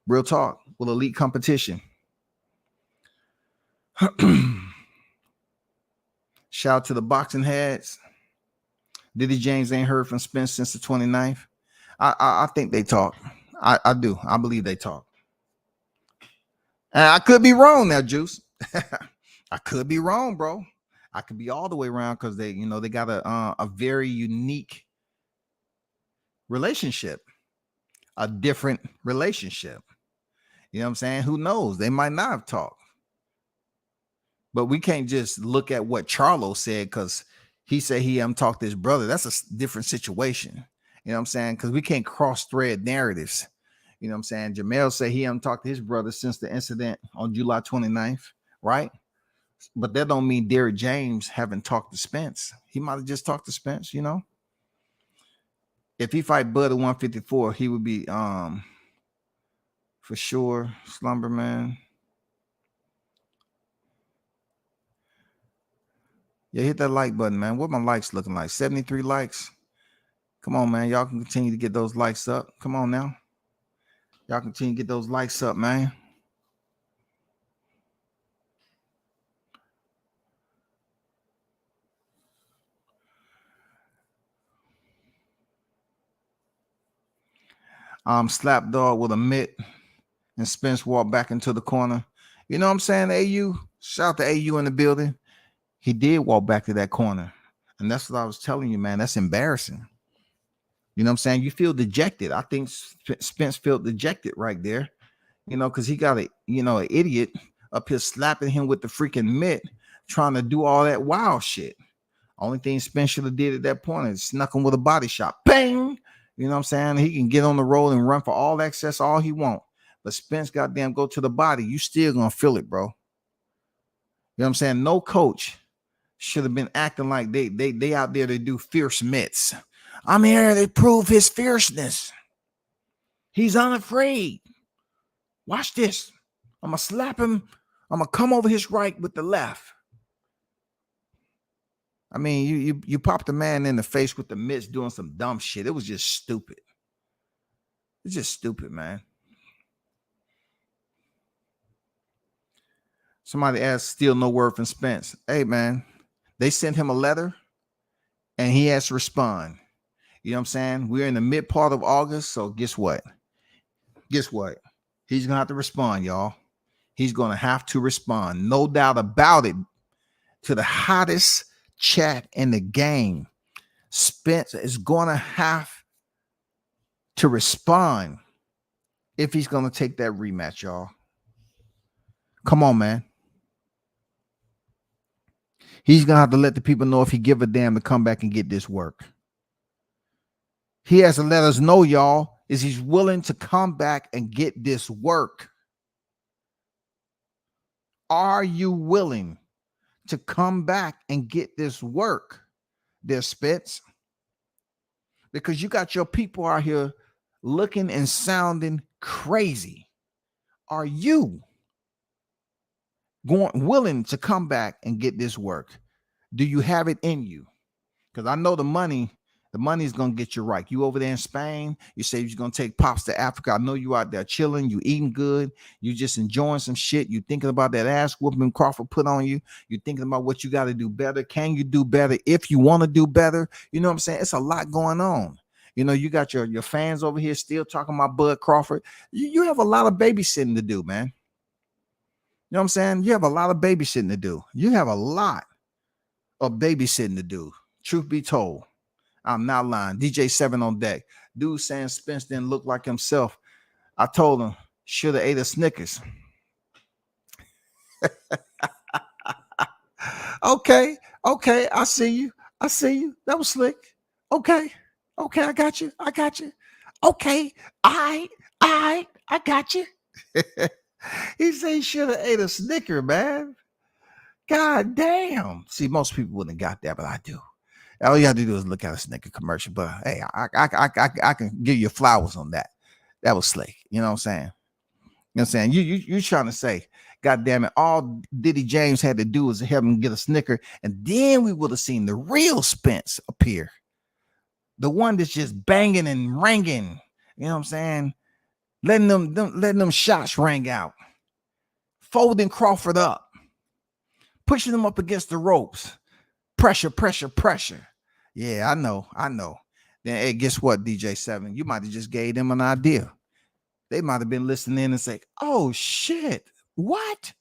Real talk, with elite competition. Shout out to the boxing heads. Diddy James ain't heard from Spence since the 29th. I think they talk. I do. I believe they talk. And I could be wrong now, Juice. I could be wrong, bro. I could be all the way around because they got a very unique relationship, a different relationship. You know what I'm saying? Who knows? They might not have talked. But we can't just look at what Charlo said because he said he talked to his brother. That's a different situation. You know what I'm saying? Because we can't cross-thread narratives. You know what I'm saying? Jamel said he talked to his brother since the incident on July 29th, right? But that don't mean Derrick James haven't talked to Spence. He might have just talked to Spence, If he fight Bud at 154, he would be for sure Slumberman. Yeah, hit that like button, man. What my likes looking like? 73 likes. Come on, man. Y'all can continue to get those likes up. Come on now. Y'all continue to get those likes up, man. Slap dog with a mitt, and Spence walked back into the corner. You know what I'm saying, AU? Shout out to AU in the building. He did walk back to that corner. And that's what I was telling you, man. That's embarrassing. You know what I'm saying? You feel dejected. I think Spence felt dejected right there, because he got an idiot up here slapping him with the freaking mitt, trying to do all that wild shit. Only thing Spence should have did at that point is snuck him with a body shot. Bang! You know what I'm saying? He can get on the road and run for all access all he want. But Spence goddamn go to the body. You still gonna feel it, bro. You know what I'm saying? No coach should have been acting like they out there to do fierce mitts. I'm here to prove his fierceness. He's unafraid. Watch this. I'm gonna slap him. I'm gonna come over his right with the left. I mean, you popped a man in the face with the mitts doing some dumb shit. It was just stupid. It's just stupid, man. Somebody asked, still no word from Spence. Hey, man, they sent him a letter and he has to respond. You know what I'm saying? We're in the mid part of August. So guess what? He's going to have to respond, y'all. He's going to have to respond. No doubt about it. To the hottest chat in the game, Spence is going to have to respond if he's going to take that rematch, y'all. Come on, man. He's gonna have to let the people know if he give a damn to come back and get this work. He has to let us know, y'all, is he's willing to come back and get this work. Are you willing to come back and get this work, there, Spence? Because you got your people out here looking and sounding crazy. Are you willing to come back and get this work? Do you have it in you? Because I know the money is going to get you right. You over there in Spain, you say you're going to take Pops to Africa. I know you out there chilling, you eating good, you just enjoying some shit. You thinking about that ass whooping Crawford put on you. You thinking about what you got to do better. Can you do better if you want to do better? You know what I'm saying? It's a lot going on. You know, you got your fans over here still talking about Bud Crawford. You have a lot of babysitting to do, man. You know what I'm saying? You have a lot of babysitting to do. You have a lot of babysitting to do. Truth be told. I'm not lying. DJ 7 on deck. Dude saying Spence didn't look like himself. I told him, should have ate a Snickers. Okay. I see you. That was slick. Okay. I got you. Okay. I got you. He said he should have ate a Snicker, man. God damn. See, most people wouldn't have got that, but I do. All you have to do is look at a Snicker commercial. But hey, I can give you flowers on that. That was slick. You know what I'm saying? You know what I'm saying? You trying to say, God damn it, all Diddy James had to do was help him get a Snicker, and then we would have seen the real Spence appear. The one that's just banging and ringing. You know what I'm saying? Letting them shots ring out. Folding Crawford up. Pushing him up against the ropes. Pressure. Yeah, I know. Then, hey, guess what, DJ 7? You might have just gave them an idea. They might have been listening in and say, oh, shit, what?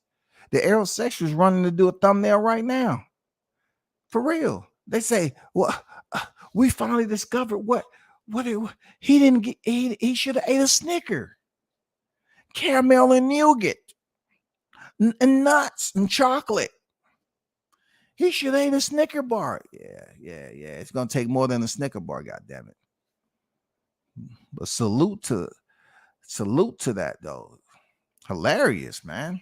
The aerosexual's running to do a thumbnail right now. For real. They say, well, we finally discovered what he didn't get. He should have ate a Snicker. Caramel and nougat. And nuts and chocolate. He should have ate a Snicker bar. Yeah. It's gonna take more than a Snicker bar, goddammit. But salute to that though. Hilarious, man.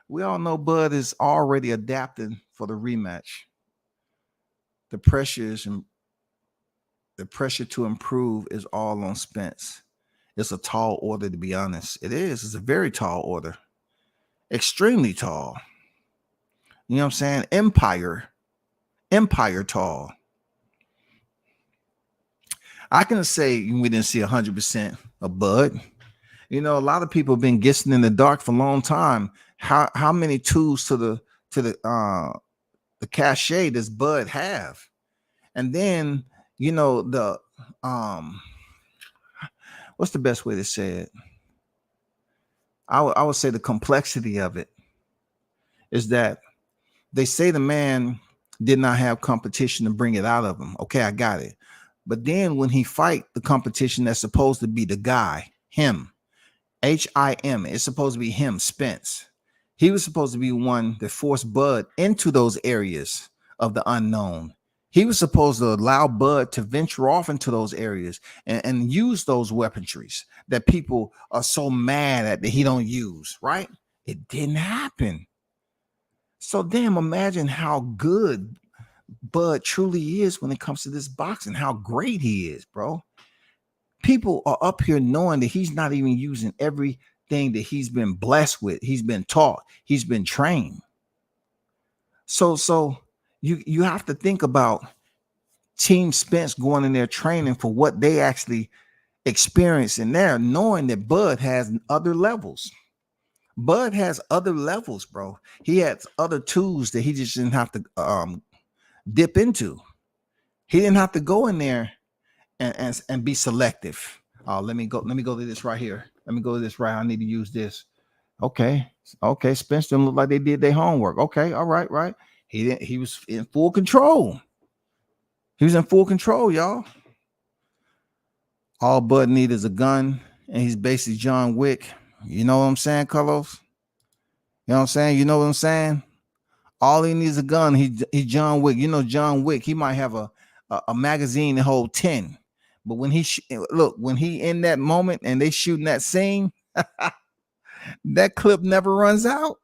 We all know Bud is already adapting for the rematch. The pressure to improve is all on Spence. It's a tall order, to be honest. It is. It's a very tall order. Extremely tall. You know what I'm saying? Empire tall. I can say we didn't see 100% of Bud. You know, a lot of people have been guessing in the dark for a long time. How many tools to the cachet does Bud have? And then, you know, the what's the best way to say it? I would say the complexity of it is that they say the man did not have competition to bring it out of him. Okay, I got it. But then when he fight the competition that's supposed to be the guy, him, H-I-M, it's supposed to be him, Spence. He was supposed to be one that forced Bud into those areas of the unknown. He was supposed to allow Bud to venture off into those areas and use those weaponries that people are so mad at that he don't use, right? It didn't happen. So damn, imagine how good Bud truly is when it comes to this boxing, how great he is, bro. People are up here knowing that he's not even using everything that he's been blessed with. He's been taught. He's been trained. So you have to think about Team Spence going in there training for what they actually experience in there, knowing that Bud has other levels. Bud has other levels, bro. He has other tools that he just didn't have to dip into. He didn't have to go in there and be selective. Oh, let me go to this right here. Let me go to this right. I need to use this. Okay. Spence didn't look like they did their homework. Okay, all right. He was in full control. He was in full control, y'all. All Bud need is a gun, and he's basically John Wick. You know what I'm saying, Carlos? You know what I'm saying? You know what I'm saying? All he needs a gun. He John Wick. You know John Wick. He might have a magazine that hold 10. But when when he in that moment and they shooting that scene, that clip never runs out.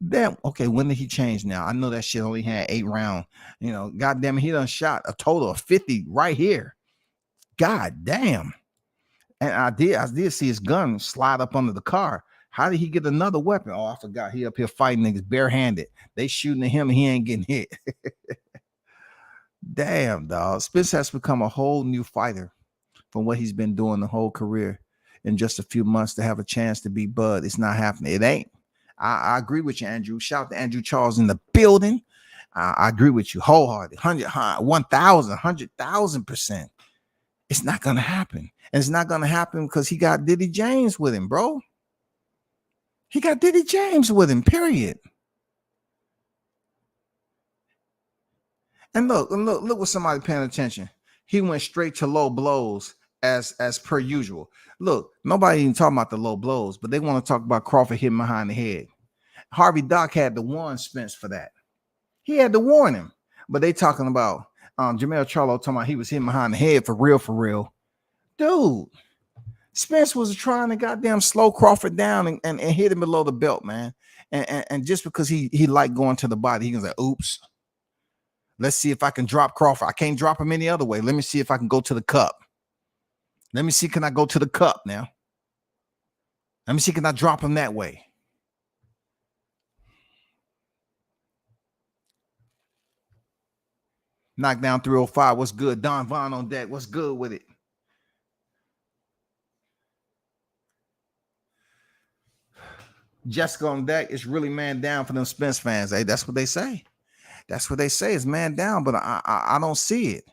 Damn. Okay, when did he change now? I know that shit only had 8 rounds. You know, goddamn, he done shot a total of 50 right here. God damn. And I did see his gun slide up under the car. How did he get another weapon? Oh, I forgot. He up here fighting niggas barehanded. They shooting at him and he ain't getting hit. Damn, dog. Spence has become a whole new fighter from what he's been doing the whole career. In just a few months to have a chance to beat Bud. It's not happening. It ain't. I agree with you, Andrew. Shout out to Andrew Charles in the building. I agree with you wholeheartedly. 1,000, 100,000%. It's not going to happen. And it's not going to happen because he got Diddy James with him, bro. He got Diddy James with him, period. And look what somebody paying attention. He went straight to low blows as per usual. Look, nobody even talking about the low blows, but they want to talk about Crawford hitting behind the head. Harvey Doc had to warn Spence for that. He had to warn him. But they talking about Jamel Charlo talking about he was hitting behind the head for real. Dude, Spence was trying to goddamn slow Crawford down and hit him below the belt, man. And just because he liked going to the body, he was like, oops. Let's see if I can drop Crawford. I can't drop him any other way. Let me see if I can go to the cup. Let me see, can I go to the cup now? Let me see, can I drop him that way? Knockdown 305. What's good? Don Vaughn on deck. What's good with it? Jessica on deck. It's really man down for them Spence fans. Hey, that's what they say. That's what they say. It's man down, but I don't see it.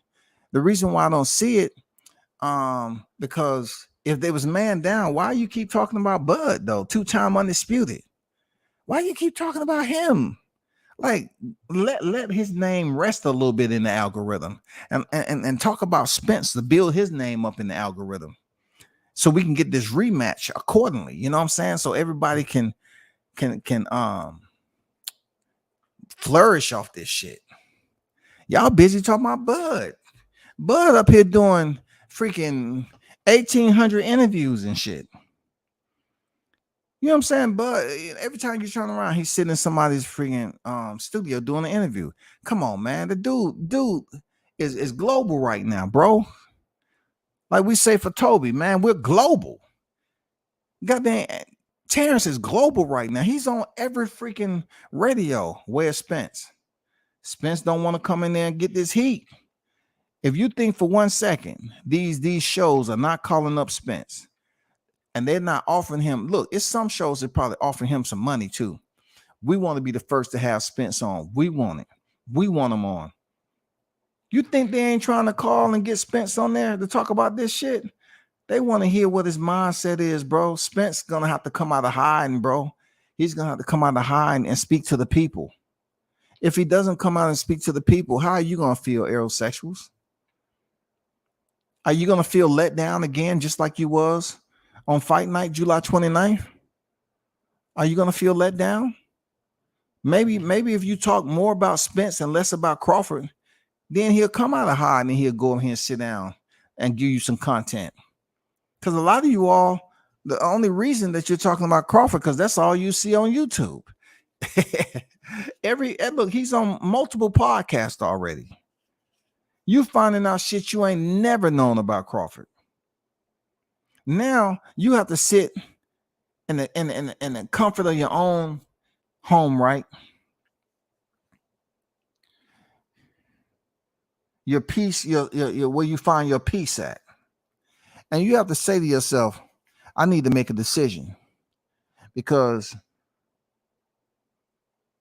The reason why I don't see it, because if they was man down, why you keep talking about Bud though? 2-time undisputed. Why you keep talking about him? Like let his name rest a little bit in the algorithm and talk about Spence to build his name up in the algorithm so we can get this rematch accordingly. You know what I'm saying? So everybody can flourish off this shit. Y'all busy talking about Bud. Bud up here doing freaking 1,800 interviews and shit. You know what I'm saying? But every time you turn around, he's sitting in somebody's freaking studio doing an interview. Come on, man. The dude is global right now, bro. Like we say for Toby, man, we're global. Goddamn, Terrence is global right now. He's on every freaking radio. Where's Spence? Spence don't want to come in there and get this heat. If you think for 1 second these shows are not calling up Spence and they're not offering him, look, it's some shows that probably offering him some money too. We want to be the first to have Spence on. We want it. We want him on. You think they ain't trying to call and get Spence on there to talk about this shit? They want to hear what his mindset is, bro. Spence gonna have to come out of hiding, bro. He's gonna have to come out of hiding and speak to the people. If he doesn't come out and speak to the people, how are you gonna feel, aerosexuals? Are you gonna feel let down again, just like you was on fight night, July 29th? Are you gonna feel let down? Maybe if you talk more about Spence and less about Crawford, then he'll come out of hiding and he'll go in here and sit down and give you some content. Because a lot of you all, the only reason that you're talking about Crawford, because that's all you see on YouTube. Look, he's on multiple podcasts already. You finding out shit you ain't never known about Crawford. Now you have to sit in the comfort of your own home, right? Your peace, your where you find your peace at. And you have to say to yourself, I need to make a decision. Because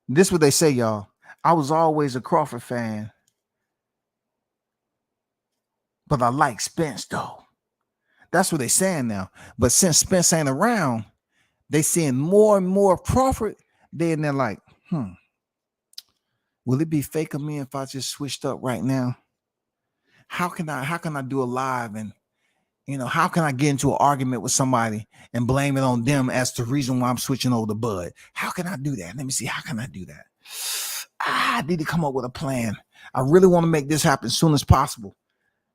this is what they say, y'all. I was always a Crawford fan, but I like Spence, though. That's what they're saying now. But since Spence ain't around, they seeing more and more Crawford. Then they're like, will it be fake of me if I just switched up right now? How can I do a live You know, how can I get into an argument with somebody and blame it on them as the reason why I'm switching over to Bud? How can I do that? Let me see. How can I do that? I need to come up with a plan. I really want to make this happen as soon as possible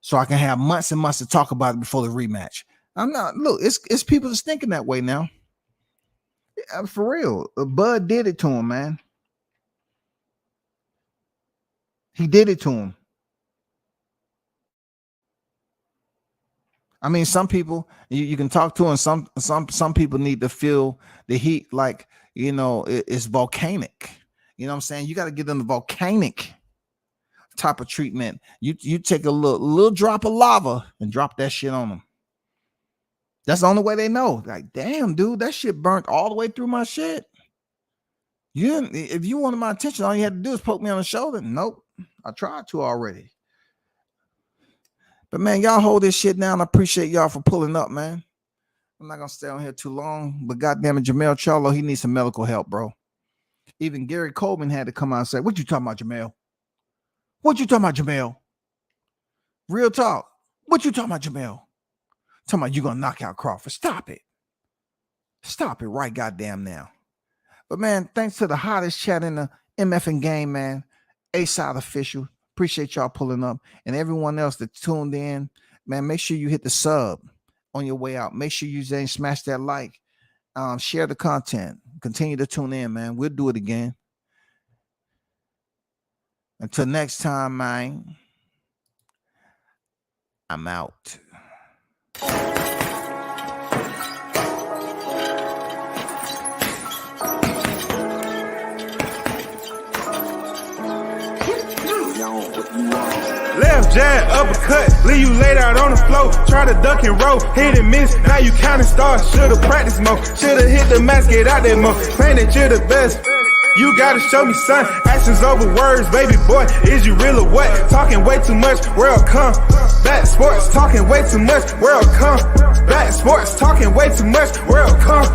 so I can have months and months to talk about it before the rematch. Look, it's people that's thinking that way now. For real. Bud did it to him, man. He did it to him. I mean, some people you can talk to, and some people need to feel the heat like, you know, it's volcanic. You know what I'm saying? You got to give them the volcanic type of treatment. You take a little drop of lava and drop that shit on them. That's the only way they know. Like, damn, dude, that shit burnt all the way through my shit. If you wanted my attention, all you had to do is poke me on the shoulder. Nope, I tried to already. But man, y'all hold this shit down. I appreciate y'all for pulling up, man. I'm not gonna stay on here too long, but goddamn it, Jamel Charlo, he needs some medical help, bro. Even Gary Coleman had to come out and say, "What you talking about, Jamel? What you talking about, Jamel? Real talk. What you talking about, Jamel? Talking about you gonna knock out Crawford? Stop it. Stop it right goddamn now." But man, thanks to the hottest chat in the MFing game, man. A-Side Official. Appreciate y'all pulling up, and everyone else that tuned in, man. Make sure you hit the sub on your way out. Make sure you smash that like, share the content, continue to tune in, man. We'll do it again. Until next time, man. I'm out. Left jab, uppercut, leave you laid out on the floor. Try to duck and roll, hit and miss. Now you counting stars. Should've practiced more. Should've hit the mask, get out there more. Claim that you're the best. You gotta show me, son. Actions over words, baby boy. Is you real or what? Talking way too much, world come. Back sports, talking way too much, world come. Back sports, talking way too much, world come.